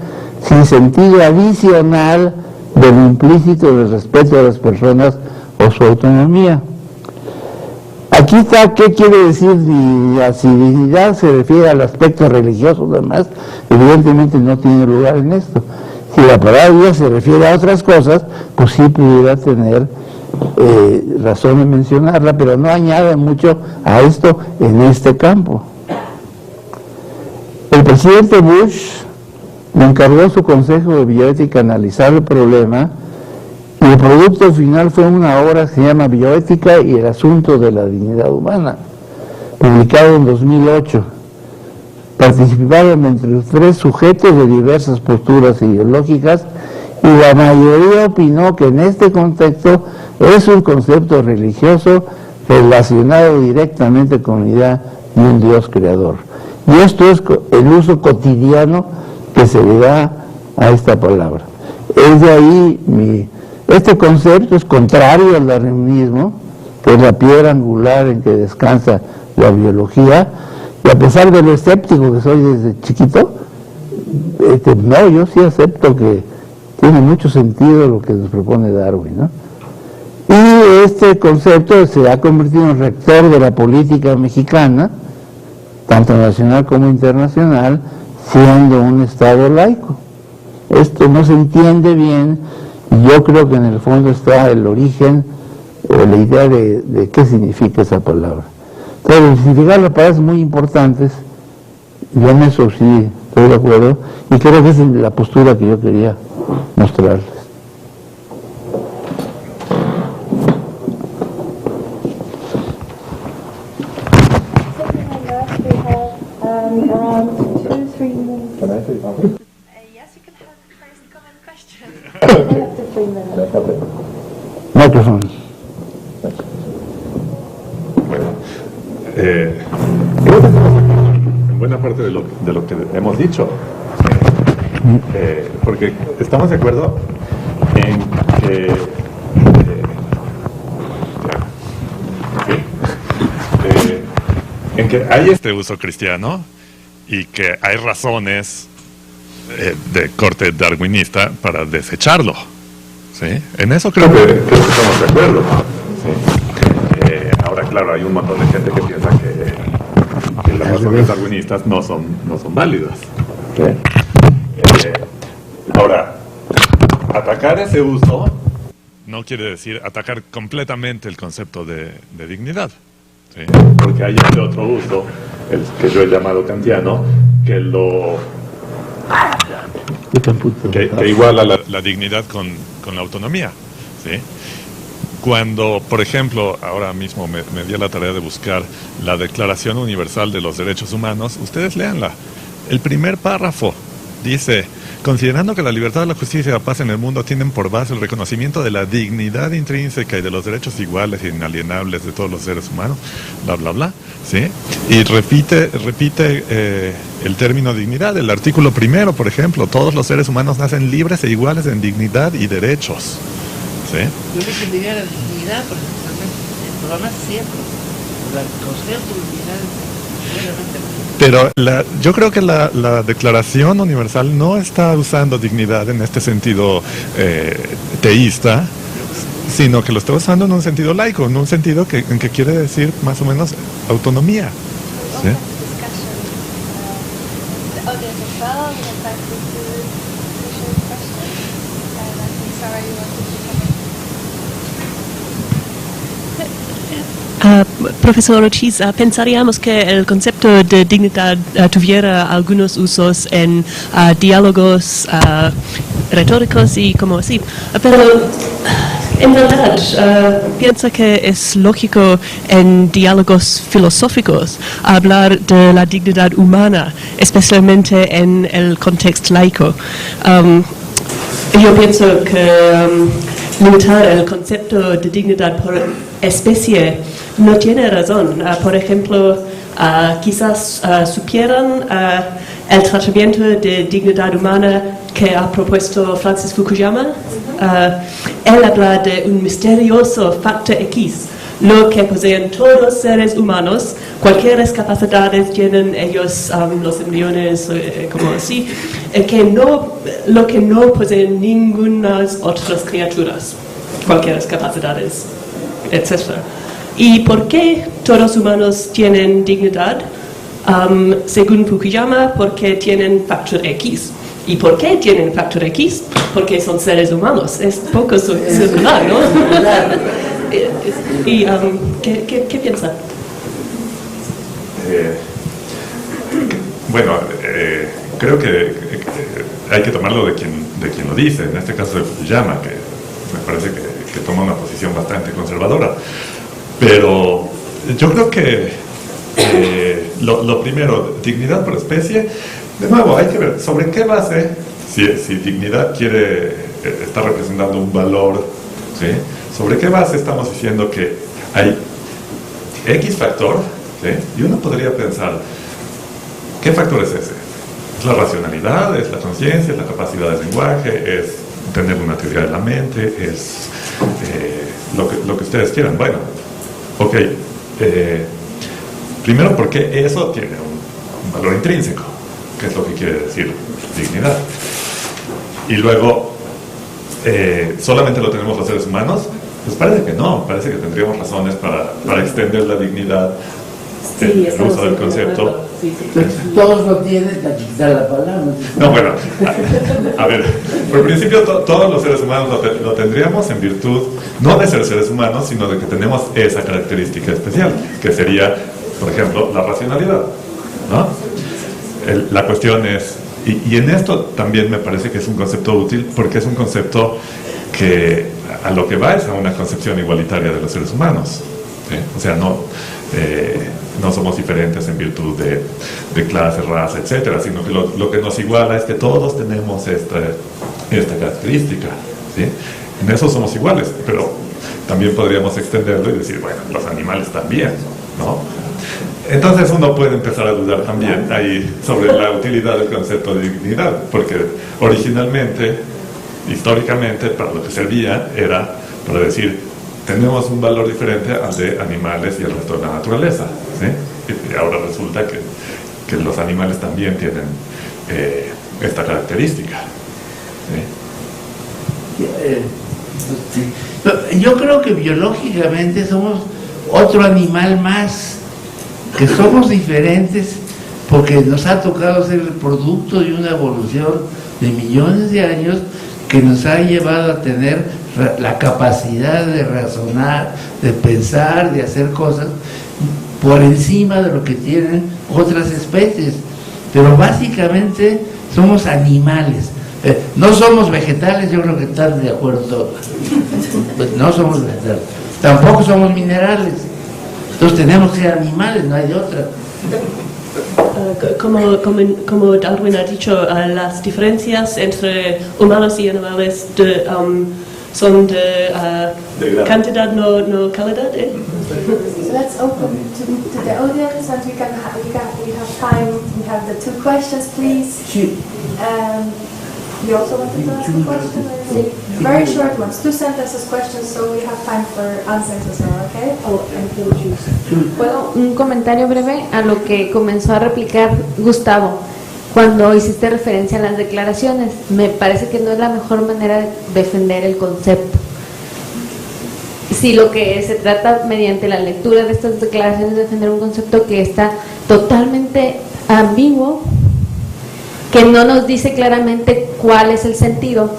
Speaker 3: sin sentido adicional del implícito del respeto a las personas o su autonomía. Aquí está qué quiere decir dignidad. Si dignidad se refiere al aspecto religioso, además, evidentemente no tiene lugar en esto. Si la palabra se refiere a otras cosas, pues sí pudiera tener razón de mencionarla, pero no añade mucho a esto en este campo. El presidente Bush le encargó a su Consejo de Bioética analizar el problema, y el producto final fue una obra que se llama Bioética y el asunto de la dignidad humana, publicado en 2008. Participaron entre 3 sujetos de diversas posturas ideológicas, y la mayoría opinó que en este contexto es un concepto religioso relacionado directamente con la idea de un Dios creador. Y esto es el uso cotidiano que se le da a esta palabra. Es de ahí este concepto es contrario al darwinismo, que es la piedra angular en que descansa la biología, y a pesar de lo escéptico que soy desde chiquito, no, yo sí acepto que tiene mucho sentido lo que nos propone Darwin, ¿no? Y este concepto se ha convertido en rector de la política mexicana, tanto nacional como internacional, siendo un Estado laico. Esto no se entiende bien, y yo creo que en el fondo está el origen, la idea de qué significa esa palabra. Entonces, el significado de la palabra es muy importante, y en eso sí estoy de acuerdo, y creo que esa es la postura que yo quería mostrarles.
Speaker 5: Around 2-3 minutes.
Speaker 6: Can I say something?
Speaker 5: Yes, you can have the first comment question. Up to 3 minutes.
Speaker 3: Microphone.
Speaker 2: Creo que estamos de acuerdo en buena parte de lo que hemos dicho. Porque estamos de acuerdo en que hay este uso cristiano y que hay razones de corte darwinista para desecharlo, ¿sí? En eso creo que estamos de acuerdo, ¿sí? Ahora, claro, hay un montón de gente que piensa que las razones darwinistas no son válidas, ¿sí? Ahora, atacar ese uso no quiere decir atacar completamente el concepto de dignidad, ¿sí? Porque hay este otro uso, el que yo he llamado kantiano, que iguala la dignidad con la autonomía, ¿sí? Cuando, por ejemplo, ahora mismo me di a la tarea de buscar la Declaración Universal de los Derechos Humanos, ustedes léanla. El primer párrafo dice: considerando que la libertad, la justicia y la paz en el mundo tienen por base el reconocimiento de la dignidad intrínseca y de los derechos iguales e inalienables de todos los seres humanos, bla, bla, bla, ¿sí? Y repite el término dignidad. El artículo primero, por ejemplo, todos los seres humanos nacen libres e iguales en dignidad y derechos, ¿sí?
Speaker 3: Yo le entendería la dignidad, porque el programa es cierto, el concepto de dignidad es realmente...
Speaker 2: Pero yo creo que la Declaración Universal no está usando dignidad en este sentido teísta, sino que lo está usando en un sentido laico, en un sentido en que quiere decir más o menos autonomía, ¿sí?
Speaker 1: Profesor Ortiz, pensaríamos que el concepto de dignidad tuviera algunos usos en diálogos retóricos y como así, pero en verdad piensa que es lógico en diálogos filosóficos hablar de la dignidad humana, especialmente en el contexto laico. Yo pienso que limitar el concepto de dignidad por especie no tiene razón. Por ejemplo, quizás supieran el tratamiento de dignidad humana que ha propuesto Francis Fukuyama. Él habla de un misterioso factor X, lo que poseen todos los seres humanos, cualquier capacidad tienen ellos, los embriones, como así, lo que no poseen ninguna otras criaturas, cualquier capacidades, etc. ¿Y por qué todos los humanos tienen dignidad? Según Fukuyama, porque tienen factor X. ¿Y por qué tienen factor X? Porque son seres humanos. Es poco circular, ¿no? ¿Y qué piensa?
Speaker 2: Bueno, creo que hay que tomarlo de quien lo dice, en este caso de Fukuyama, que me parece que toma una posición bastante conservadora. Pero yo creo que lo primero, dignidad por especie, de nuevo, hay que ver sobre qué base, si dignidad está representando un valor, ¿sí? ¿Sobre qué base estamos diciendo que hay X factor? ¿Sí? Y uno podría pensar, ¿qué factor es ese? ¿Es la racionalidad? ¿Es la conciencia? ¿Es la capacidad de lenguaje? ¿Es tener una teoría de la mente? ¿Es lo que ustedes quieran? Bueno, ok. Primero, porque eso tiene un valor intrínseco, que es lo que quiere decir dignidad. Y luego, ¿solamente lo tenemos los seres humanos? Pues parece que no, parece que tendríamos razones para extender la dignidad, el uso del concepto.
Speaker 3: Sí. Todos lo tienen, para quitar la palabra.
Speaker 2: No, bueno, a ver, por principio todos los seres humanos lo tendríamos en virtud, no de ser seres humanos, sino de que tenemos esa característica especial, que sería, por ejemplo, la racionalidad, ¿no? La cuestión es, y en esto también me parece que es un concepto útil, porque es un concepto que a lo que va es a una concepción igualitaria de los seres humanos, ¿sí? O sea, no somos diferentes en virtud de clase, raza, etcétera, sino que lo que nos iguala es que todos tenemos esta característica, ¿sí? En eso somos iguales, pero también podríamos extenderlo y decir, bueno, los animales también, ¿no? Entonces uno puede empezar a dudar también ahí sobre la utilidad del concepto de dignidad, porque originalmente, históricamente, para lo que servía era para decir, tenemos un valor diferente al de animales y el resto de la naturaleza, ¿sí? Y ahora resulta que los animales también tienen esta característica,
Speaker 3: ¿sí? Yo creo que biológicamente somos otro animal más, que somos diferentes porque nos ha tocado ser el producto de una evolución de millones de años que nos ha llevado a tener la capacidad de razonar, de pensar, de hacer cosas por encima de lo que tienen otras especies. Pero básicamente somos animales. No somos vegetales, yo creo que están de acuerdo todos. Pues no somos vegetales. Tampoco somos minerales. Entonces tenemos que ser animales, no hay de otra.
Speaker 1: Como Darwin ha dicho, las diferencias entre humanos y animales son de cantidad, no calidad.
Speaker 5: So let's open to the audience, and we have time. We have the 2 questions, please. You also wanted to ask a question? Very short ones, 2 sentences questions, so we have time for answers as well, okay?
Speaker 6: ¿Puedo un comentario breve a lo que comenzó a replicar Gustavo cuando hiciste referencia a las declaraciones? Me parece que no es la mejor manera de defender el concepto. Si lo que se trata mediante la lectura de estas declaraciones de defender un concepto que está totalmente ambiguo, que no nos dice claramente cuál es el sentido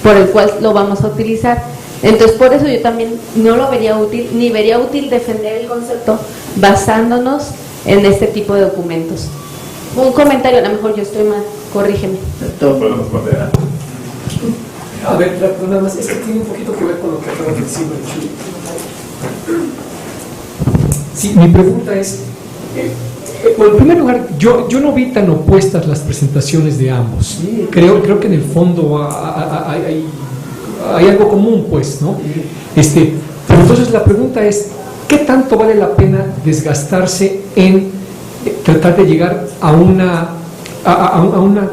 Speaker 6: por el cual lo vamos a utilizar. Entonces, por eso yo también no lo vería útil, ni vería útil defender el concepto basándonos en este tipo de documentos. Un comentario, a lo mejor yo estoy mal, corrígeme.
Speaker 4: A ver, nada más, esto tiene un poquito que ver con lo que acaba de decir. Sí, mi pregunta es, bueno, en primer lugar, yo no vi tan opuestas las presentaciones de ambos. Creo que en el fondo hay algo común, pues, ¿no? Pero entonces la pregunta es, ¿qué tanto vale la pena desgastarse en tratar de llegar a una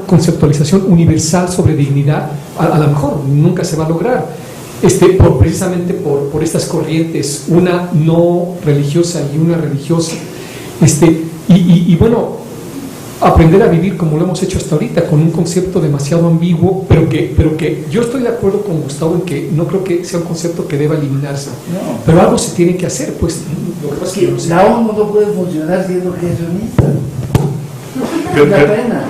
Speaker 4: conceptualización universal sobre dignidad? A lo mejor nunca se va a lograr, precisamente por estas corrientes, una no religiosa y una religiosa, y bueno, aprender a vivir como lo hemos hecho hasta ahorita, con un concepto demasiado ambiguo, pero que yo estoy de acuerdo con Gustavo en que no creo que sea un concepto que deba eliminarse, pero algo se tiene que hacer, pues. Lo que pasa es que
Speaker 3: la ONU no puede funcionar siendo creacionista.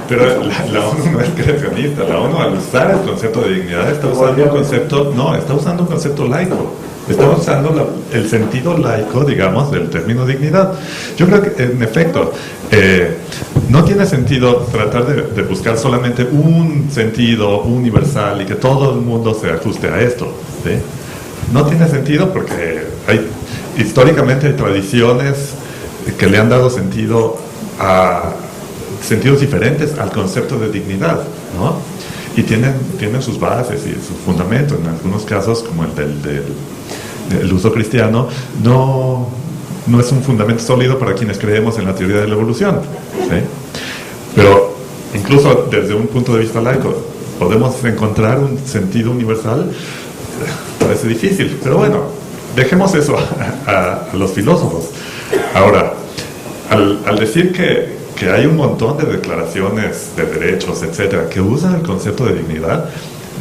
Speaker 2: Pero la ONU no es creacionista. La ONU, al usar el concepto de dignidad, está usando un concepto laico. Está usando el sentido laico, digamos, del término dignidad. Yo creo que, en efecto, no tiene sentido tratar de buscar solamente un sentido universal y que todo el mundo se ajuste a esto, ¿sí? No tiene sentido porque históricamente hay tradiciones que le han dado sentido a sentidos diferentes al concepto de dignidad, ¿no? Y tienen sus bases y sus fundamentos. En algunos casos, como el del uso cristiano, no es un fundamento sólido para quienes creemos en la teoría de la evolución, ¿sí? Pero incluso desde un punto de vista laico, ¿podemos encontrar un sentido universal? Parece difícil, pero bueno, dejemos eso a los filósofos. Ahora, al decir que hay un montón de declaraciones de derechos, etcétera, que usan el concepto de dignidad,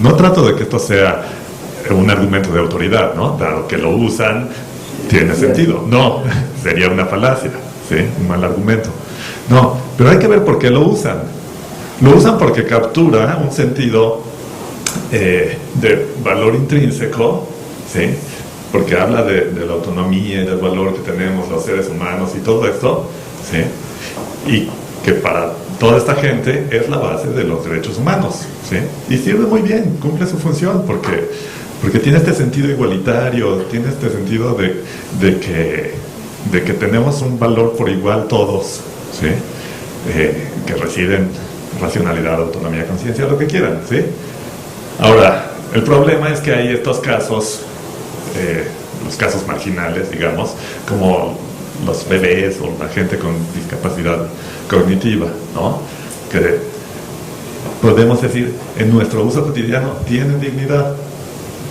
Speaker 2: no trato de que esto sea un argumento de autoridad, ¿no? Dado que lo usan, tiene sentido. No, sería una falacia, ¿sí? Un mal argumento. No, pero hay que ver por qué lo usan. Lo usan porque captura un sentido de valor intrínseco, ¿sí? Porque habla de la autonomía y del valor que tenemos los seres humanos y todo esto, ¿sí? Y que para toda esta gente es la base de los derechos humanos, ¿sí? Y sirve muy bien, cumple su función, porque tiene este sentido igualitario, tiene este sentido de que tenemos un valor por igual todos, ¿sí? Que residen racionalidad, autonomía, conciencia, lo que quieran, ¿sí? Ahora, el problema es que hay estos casos, los casos marginales, digamos, como los bebés o la gente con discapacidad cognitiva, ¿no? Que podemos decir, en nuestro uso cotidiano tienen dignidad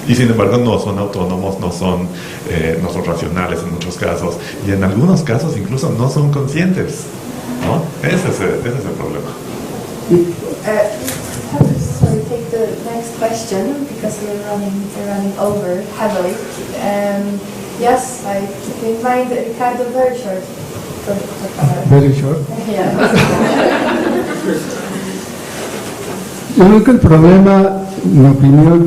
Speaker 2: y sin embargo no son autónomos, no son racionales en muchos casos, y en algunos casos incluso no son conscientes, ¿no? Ese es el problema.
Speaker 5: So we take the next question because we're running over heavily. Yes, I invite Ricardo very short.
Speaker 7: Very short.
Speaker 5: Yeah.
Speaker 7: Yo creo que el problema, mi opinión,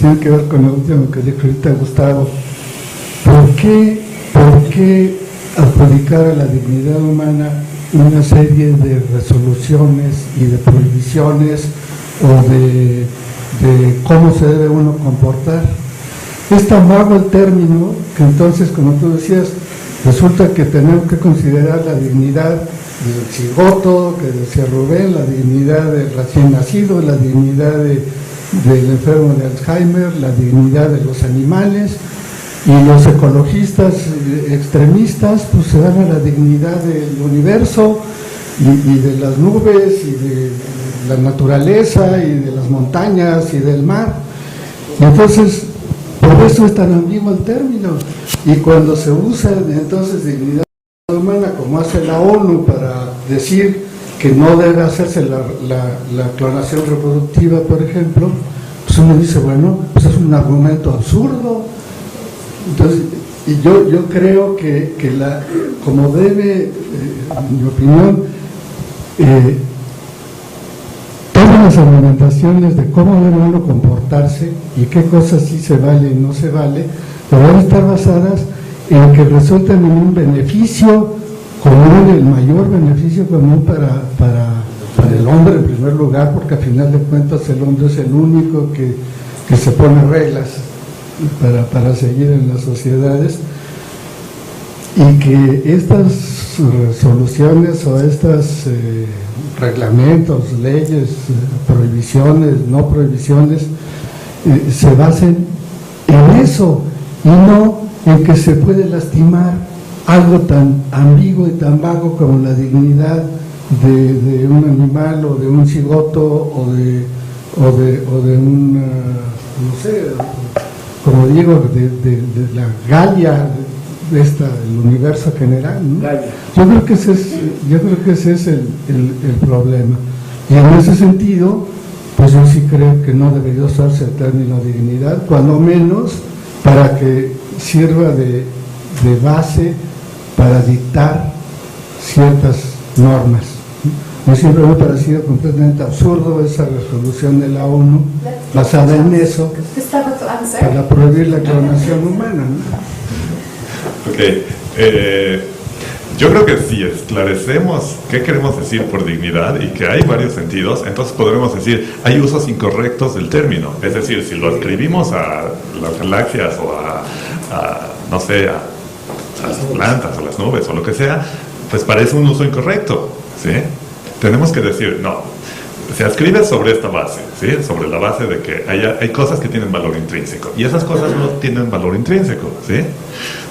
Speaker 7: tiene que ver con lo último que dijo ahorita Gustavo. ¿Por qué adjudicar a la dignidad humana una serie de resoluciones y de prohibiciones o de cómo se debe uno comportar? Es tan vago el término que entonces, como tú decías, resulta que tenemos que considerar la dignidad del cigoto, que decía Rubén, la dignidad del recién nacido, la dignidad del enfermo de Alzheimer, la dignidad de los animales, y los ecologistas extremistas pues se dan a la dignidad del universo y de las nubes y de la naturaleza y de las montañas y del mar. Y entonces, por eso es tan ambiguo el término. Y cuando se usa entonces dignidad humana, como hace la ONU para decir que no debe hacerse la clonación reproductiva, por ejemplo, pues uno dice, bueno, pues es un argumento absurdo. Entonces, y yo creo que como debe, en mi opinión, todas las argumentaciones de cómo debe uno comportarse y qué cosas sí se vale y no se vale, deberán estar basadas en que resulten en un beneficio común, el mayor beneficio común para el hombre en primer lugar, porque al final de cuentas el hombre es el único que se pone reglas para seguir en las sociedades, y que estas soluciones o estos reglamentos, leyes, prohibiciones, no prohibiciones, se basen en eso y no en que se puede lastimar algo tan ambiguo y tan vago como la dignidad de un animal o de un cigoto o de un, no sé, como digo, de la Gaia, el universo general, ¿no? Yo creo que ese es el problema. Y en ese sentido, pues yo sí creo que no debería usarse el término dignidad, cuando menos para que sirva de base para dictar ciertas normas. Me siempre me ha parecido completamente absurdo esa resolución de la ONU basada en eso para prohibir la clonación humana, ¿no?
Speaker 2: Ok, yo creo que si esclarecemos qué queremos decir por dignidad y que hay varios sentidos, entonces podremos decir, hay usos incorrectos del término. Es decir, si lo escribimos a las galaxias o no sé, a las plantas o las nubes o lo que sea, pues parece un uso incorrecto, ¿sí? Tenemos que decir, no, se escribe sobre esta base, ¿sí? Sobre la base de que hay cosas que tienen valor intrínseco y esas cosas no tienen valor intrínseco, ¿sí?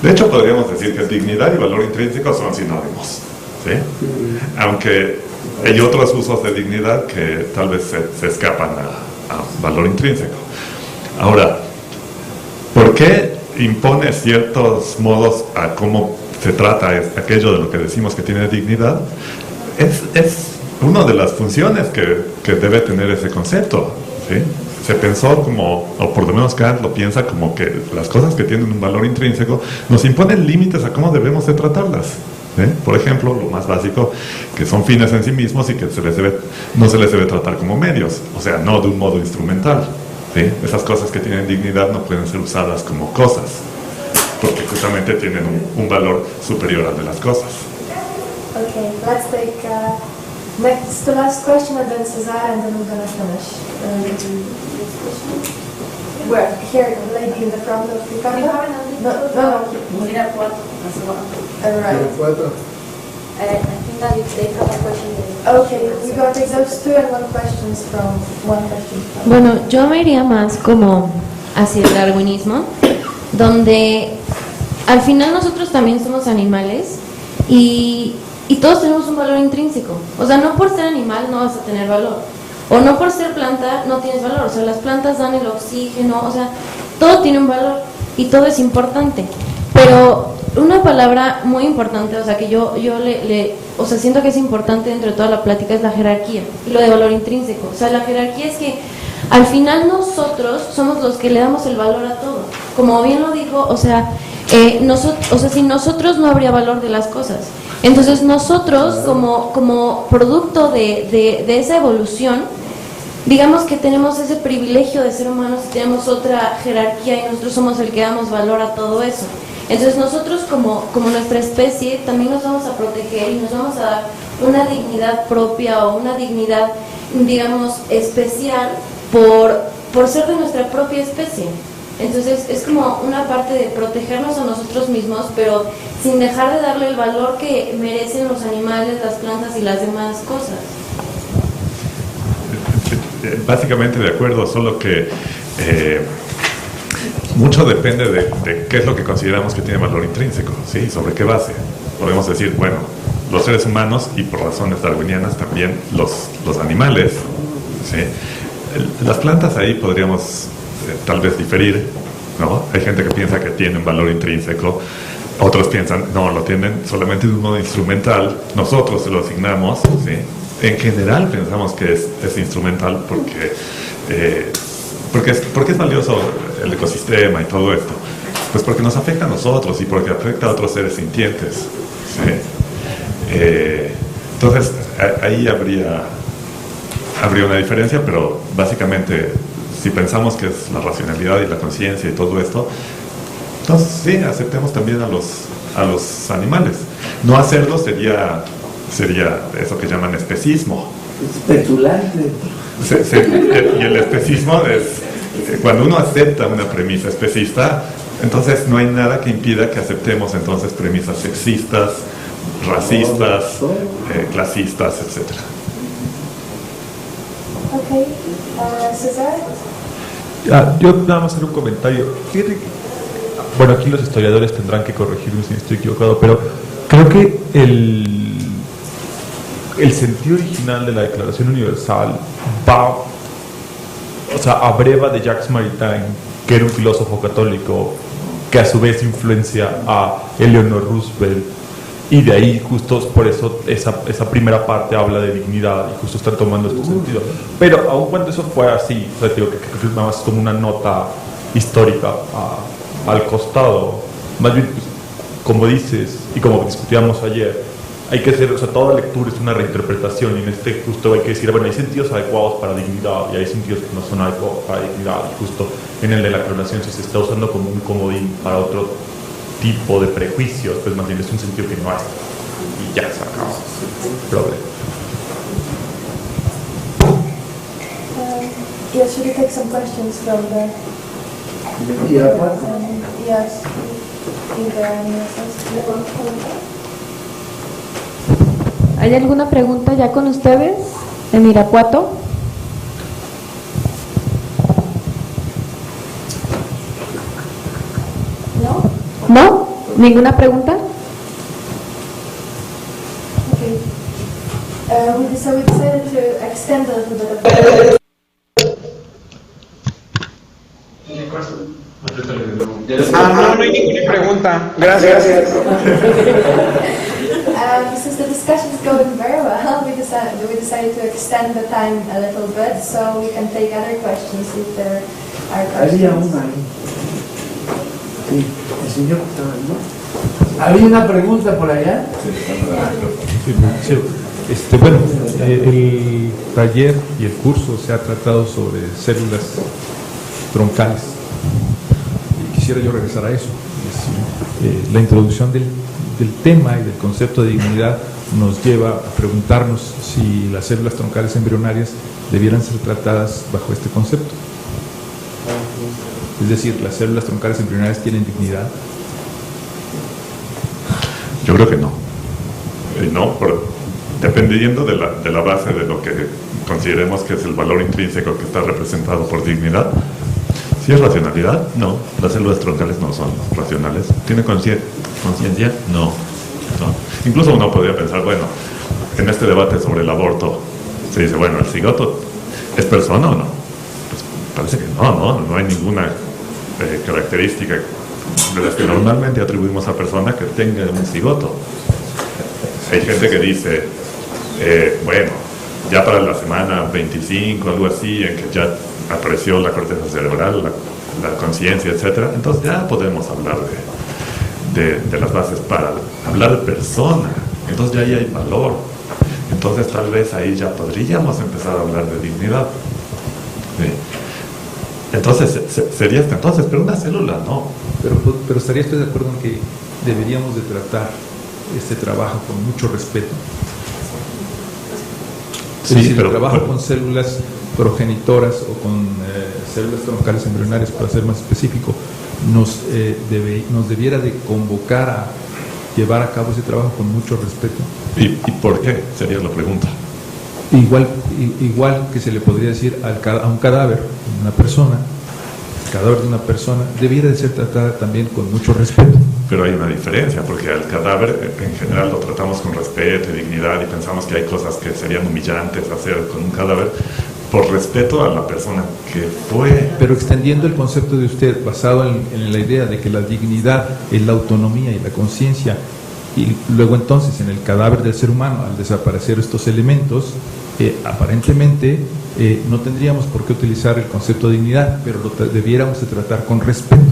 Speaker 2: De hecho, podríamos decir que dignidad y valor intrínseco son sinónimos, ¿sí? Aunque hay otros usos de dignidad que tal vez se escapan a valor intrínseco. Ahora, ¿por qué impone ciertos modos a cómo se trata aquello de lo que decimos que tiene dignidad? Es una de las funciones que debe tener ese concepto, ¿sí? Se pensó como, o por lo menos Kant lo piensa como que las cosas que tienen un valor intrínseco nos imponen límites a cómo debemos de tratarlas, ¿sí? Por ejemplo, lo más básico, que son fines en sí mismos y que no se les debe tratar como medios, o sea, no de un modo instrumental, ¿sí? Esas cosas que tienen dignidad no pueden ser usadas como cosas, porque justamente tienen un valor superior al de las cosas.
Speaker 5: Okay, let's take next to last question and then Cesar and then we're gonna finish. Where? Here, the lady in the front of the camera? No. Right.
Speaker 6: I think that they have a question there.
Speaker 5: Okay, we're gonna take those two and one question.
Speaker 6: Bueno, yo me iría más como hacia el darwinismo, donde al final nosotros también somos animales y todos tenemos un valor intrínseco. O sea, no por ser animal no vas a tener valor, o no por ser planta no tienes valor. O sea, las plantas dan el oxígeno, o sea, todo tiene un valor y todo es importante. Pero una palabra muy importante, o sea, que yo o sea, siento que es importante dentro de toda la plática, es la jerarquía y lo de valor intrínseco. O sea, la jerarquía es que al final nosotros somos los que le damos el valor a todo. Como bien lo dijo, o sea, sin nosotros no habría valor de las cosas. Entonces nosotros como producto de esa evolución, digamos que tenemos ese privilegio de ser humanos y tenemos otra jerarquía y nosotros somos el que damos valor a todo eso. Entonces nosotros como nuestra especie también nos vamos a proteger y nos vamos a dar una dignidad propia o una dignidad, digamos, especial por ser de nuestra propia especie. Entonces es como una parte de protegernos a nosotros mismos, pero sin dejar de darle el valor que merecen los animales, las plantas y las demás cosas.
Speaker 2: Básicamente de acuerdo, solo que mucho depende de qué es lo que consideramos que tiene valor intrínseco, ¿sí? ¿Sobre qué base? Podemos decir, bueno, los seres humanos y por razones darwinianas también los animales, ¿sí? Las plantas ahí podríamos tal vez diferir, ¿no? Hay gente que piensa que tienen valor intrínseco, otros piensan, no, lo tienen solamente de un modo instrumental, nosotros se lo asignamos, ¿sí? En general pensamos que es instrumental porque es valioso el ecosistema y todo esto. Pues porque nos afecta a nosotros y porque afecta a otros seres sintientes, ¿sí? Entonces, ahí habría una diferencia, pero básicamente, si pensamos que es la racionalidad y la conciencia y todo esto, entonces sí, aceptemos también a los animales. No hacerlo sería eso que llaman especismo.
Speaker 3: Especulante.
Speaker 2: Y el especismo es cuando uno acepta una premisa especista, entonces no hay nada que impida que aceptemos entonces premisas sexistas, racistas, clasistas, etc.
Speaker 5: Okay, César.
Speaker 8: Yo nada más hacer un comentario. Fíjate que, bueno, aquí los historiadores tendrán que corregirme si estoy equivocado, pero creo que el sentido original de la Declaración Universal abreva de Jacques Maritain, que era un filósofo católico que a su vez influencia a Eleanor Roosevelt, y de ahí justo por eso esa primera parte habla de dignidad y justo están tomando este sentido. Pero aun cuando eso fue así, o sea, digo que nada más como una nota histórica al costado, más bien pues, como dices y como discutíamos ayer, hay que hacer, o sea, toda lectura es una reinterpretación, y en este justo hay que decir, bueno, hay sentidos adecuados para dignidad y hay sentidos que no son adecuados para dignidad, y justo en el de la clonación, si se está usando como un comodín para otro tipo de prejuicios, pues más bien es un sentido que no hay, y ya se acabó el problema.
Speaker 5: Yes, should we take some questions from the... Yes, if there are any questions.
Speaker 6: ¿Hay alguna pregunta ya con ustedes en Irapuato? ¿No? ¿No? ¿Ninguna pregunta?
Speaker 5: Okay. So we decided to extend a little bit of
Speaker 9: no hay ninguna pregunta. Gracias.
Speaker 5: Since the discussion is going very well, we decided to extend the time a little bit so we can take other questions if there are questions.
Speaker 3: Había una ahí. Sí, el señor estaba, ¿no? ¿Había una pregunta por allá?
Speaker 8: Sí, bueno, el taller y el curso se ha tratado sobre células troncales. Y quisiera yo regresar a eso. La introducción del tema y del concepto de dignidad nos lleva a preguntarnos si las células troncales embrionarias debieran ser tratadas bajo este concepto. Es decir, ¿las células troncales embrionarias tienen dignidad?
Speaker 2: Yo creo que no. No, dependiendo de la base de lo que consideremos que es el valor intrínseco que está representado por dignidad. Si es racionalidad, no. Las células troncales no son racionales. ¿Tiene conciencia? No. Incluso uno podría pensar, bueno, en este debate sobre el aborto, se dice, bueno, ¿el cigoto es persona o no? Pues parece que no hay ninguna característica de las que normalmente atribuimos a persona que tenga un cigoto. Hay gente que dice, bueno, ya para la semana 25, algo así, en que ya apareció la corteza cerebral, la conciencia, etcétera, entonces ya podemos hablar de las bases para hablar de persona. Entonces ya ahí hay valor. Entonces tal vez ahí ya podríamos empezar a hablar de dignidad. ¿Sí? Entonces sería hasta entonces, pero una célula no.
Speaker 8: Pero estaría usted de acuerdo en que deberíamos de tratar este trabajo con mucho respeto.
Speaker 2: Sí,
Speaker 8: es decir,
Speaker 2: pero
Speaker 8: el trabajo con células
Speaker 10: progenitoras o con células troncales embrionarias, para ser más específico, nos debiera de convocar a llevar a cabo ese trabajo con mucho respeto.
Speaker 2: ¿Y por qué? Sería la pregunta.
Speaker 10: Igual que se le podría decir a un cadáver de una persona, el cadáver de una persona debiera de ser tratada también con mucho respeto.
Speaker 2: Pero hay una diferencia, porque al cadáver en general lo tratamos con respeto y dignidad y pensamos que hay cosas que serían humillantes hacer con un cadáver por respeto a la persona que fue.
Speaker 10: Pero extendiendo el concepto de usted, basado en la idea de que la dignidad es la autonomía y la conciencia, y luego entonces en el cadáver del ser humano, al desaparecer estos elementos, aparentemente no tendríamos por qué utilizar el concepto de dignidad, pero lo debiéramos de tratar con respeto.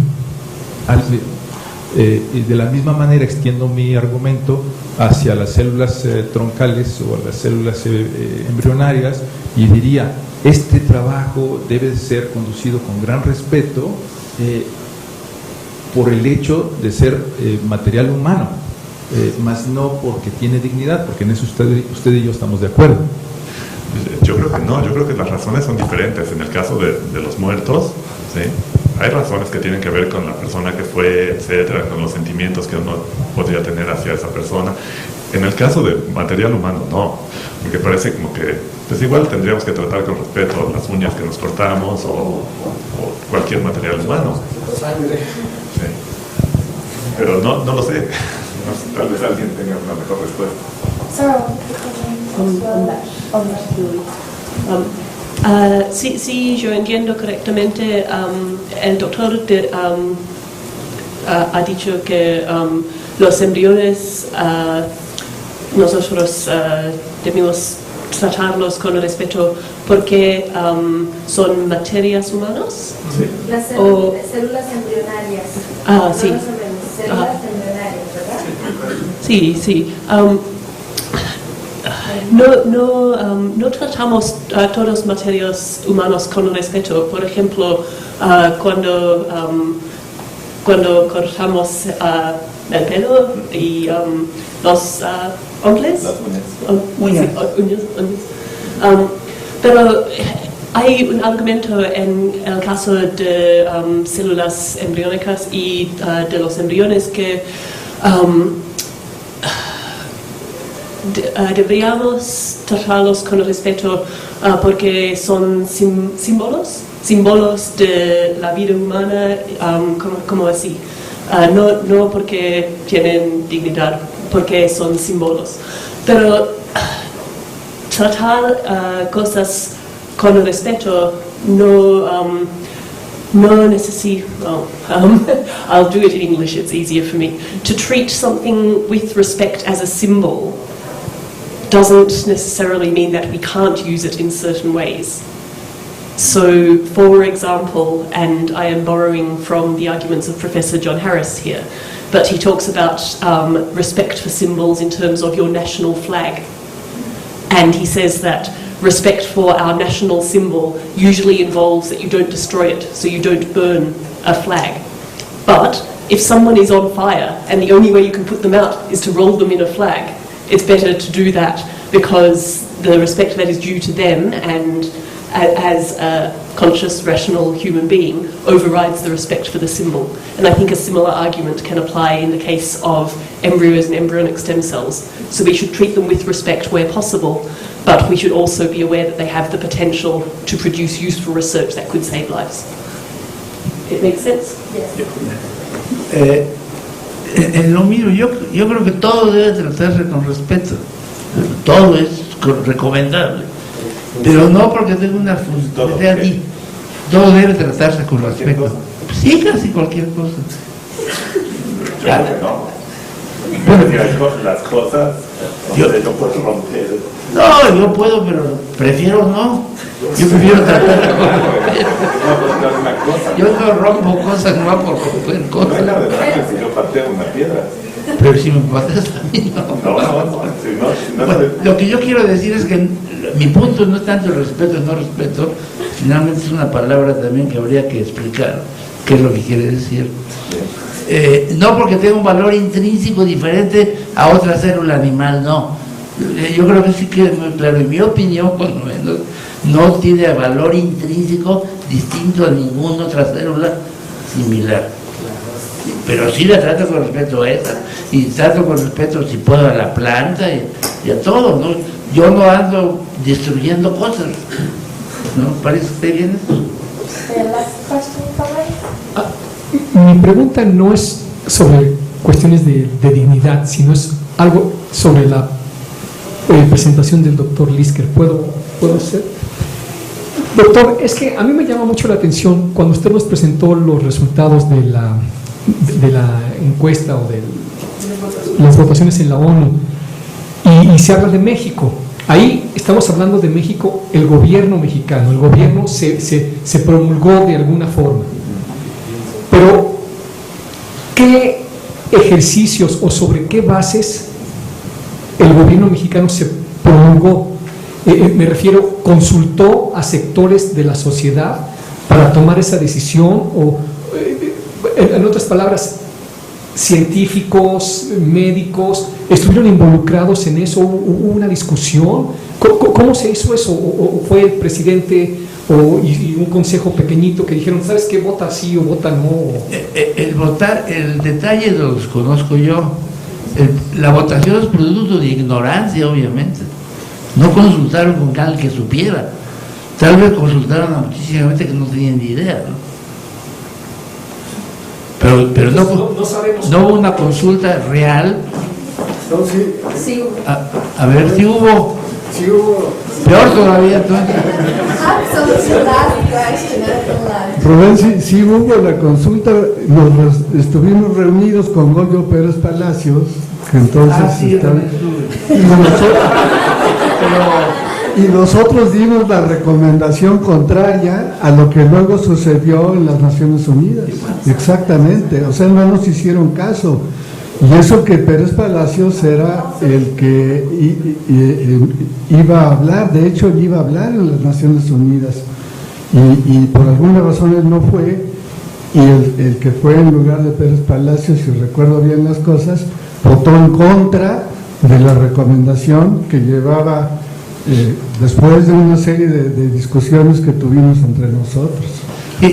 Speaker 10: Y de la misma manera extiendo mi argumento hacia las células troncales o a las células embrionarias y diría, este trabajo debe ser conducido con gran respeto por el hecho de ser material humano, más no porque tiene dignidad, porque en eso usted y yo estamos de acuerdo.
Speaker 2: Yo creo que no, yo creo que las razones son diferentes. En el caso de los muertos, ¿sí?, hay razones que tienen que ver con la persona que fue, etcétera, con los sentimientos que uno podría tener hacia esa persona. En el caso de material humano, no, porque parece como que, pues igual tendríamos que tratar con respeto las uñas que nos cortamos o cualquier material humano. Sí. Pero no lo sé. Tal vez alguien tenga una mejor respuesta.
Speaker 1: Sí, yo entiendo correctamente. El doctor ha dicho que los embriones nosotros debemos tratarlos con respeto porque son materias humanas.
Speaker 5: Sí. Las células embrionarias.
Speaker 1: Sí.
Speaker 5: Células embrionarias, ¿verdad?
Speaker 1: Sí. No tratamos todas las materias humanas con respeto. Por ejemplo, cuando cortamos el pelo y los ongles, uñas. Pero hay un argumento en el caso de células embriónicas y de los embriones que deberíamos tratarlos con respeto porque son símbolos de la vida humana, como así. No porque tienen dignidad, porque son símbolos. Pero tratar cosas con respeto no necesito. I'll do it in English, it's easier for me. To treat something with respect as a symbol doesn't necessarily mean that we can't use it in certain ways. So, for example, and I am borrowing from the arguments of Professor John Harris here, but he talks about respect for symbols in terms of your national flag. And he says that respect for our national symbol usually involves that you don't destroy it, so you don't burn a flag. But if someone is on fire and the only way you can put them out is to roll them in a flag, it's better to do that because the respect that is due to them and as a conscious, rational human being overrides the respect for the symbol. And I think a similar argument can apply in the case of embryos and embryonic stem cells. So we should treat them with respect where possible, but we should also be aware that they have the potential to produce useful research that could save lives. It makes sense?
Speaker 3: Yes. En lo mío, yo creo que todo debe tratarse con respeto. Todo es recomendable. Pero no porque tengo una función. Todo debe tratarse con respeto. Sí, casi cualquier cosa.
Speaker 2: Claro que no. Bueno, las cosas no puedo romper.
Speaker 3: No, yo puedo, pero prefiero no. Yo prefiero tratar con respeto. Yo no rompo cosas, no por romper cosas.
Speaker 2: No hay nada de malo si yo pateo una piedra.
Speaker 3: Pero si me pateas a mí, no. Bueno, lo que yo quiero decir es que mi punto no es tanto el respeto o no respeto, finalmente es una palabra también que habría que explicar qué es lo que quiere decir. No porque tenga un valor intrínseco diferente a otra célula animal, no. Yo creo que sí queda muy claro, en mi opinión, por lo menos, no tiene valor intrínseco distinto a ninguna otra célula similar. Pero sí la trato con respeto a esa, y trato con respeto, si puedo, a la planta y a todo, ¿no? Yo no ando destruyendo cosas, ¿no? ¿Parece que esté bien eso?
Speaker 4: Mi pregunta no es sobre cuestiones de dignidad, sino es algo sobre la presentación del doctor Lisker. ¿Puedo hacer? Doctor, es que a mí me llama mucho la atención cuando usted nos presentó los resultados de la encuesta o de las votaciones en la ONU y se habla de México. Ahí estamos hablando de México, el gobierno mexicano. El gobierno se promulgó de alguna forma. Pero, ¿qué ejercicios o sobre qué bases el gobierno mexicano se promulgó? Me refiero, ¿consultó a sectores de la sociedad para tomar esa decisión? O, en otras palabras, científicos, médicos, ¿estuvieron involucrados en eso? ¿Hubo una discusión? ¿Cómo se hizo eso? ¿O fue el presidente y un consejo pequeñito que dijeron, ¿sabes qué? Vota sí o vota no?
Speaker 3: El votar, el detalle lo desconozco yo. La votación es producto de ignorancia, obviamente. No consultaron con alguien que supiera. Tal vez consultaron a muchísima gente que no tenían ni idea, ¿no? Pero no hubo una consulta real.
Speaker 7: No, sí.
Speaker 6: Sí.
Speaker 3: A ver, si hubo.
Speaker 7: Sí hubo.
Speaker 3: Peor todavía, entonces.
Speaker 7: Rubén, sí hubo la consulta. Estuvimos reunidos con Goyo Pérez Palacios, que entonces
Speaker 3: Sí,
Speaker 7: están. Y nosotros dimos la recomendación contraria a lo que luego sucedió en las Naciones Unidas. Exactamente, o sea, no nos hicieron caso. Y eso que Pérez Palacios era el que iba a hablar, de hecho él iba a hablar en las Naciones Unidas. Y por alguna razón él no fue, y el que fue en lugar de Pérez Palacios, si recuerdo bien las cosas, votó en contra de la recomendación que llevaba después de una serie de discusiones que tuvimos entre nosotros.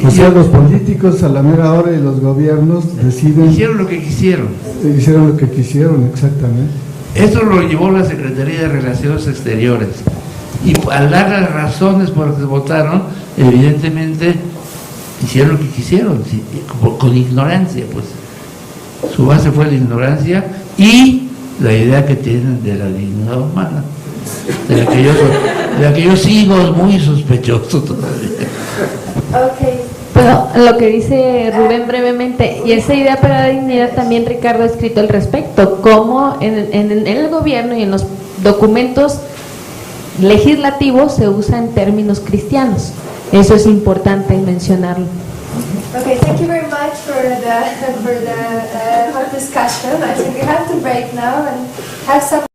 Speaker 7: O sea, los políticos a la mera hora y los gobiernos deciden...
Speaker 3: Hicieron lo que quisieron.
Speaker 7: Hicieron lo que quisieron, exactamente.
Speaker 3: Esto lo llevó la Secretaría de Relaciones Exteriores. Y al dar las razones por las que votaron, evidentemente hicieron lo que quisieron, con ignorancia, pues. Su base fue la ignorancia y la idea que tienen de la dignidad humana, de la que yo sigo muy sospechoso todavía.
Speaker 5: Okay.
Speaker 6: Pero lo que dice Rubén brevemente, y esa idea para la dignidad también Ricardo ha escrito al respecto, cómo en el gobierno y en los documentos legislativos se usa en términos cristianos. Eso es importante mencionarlo.
Speaker 5: Okay, thank you very much for the hot discussion. I think we have to break now and have some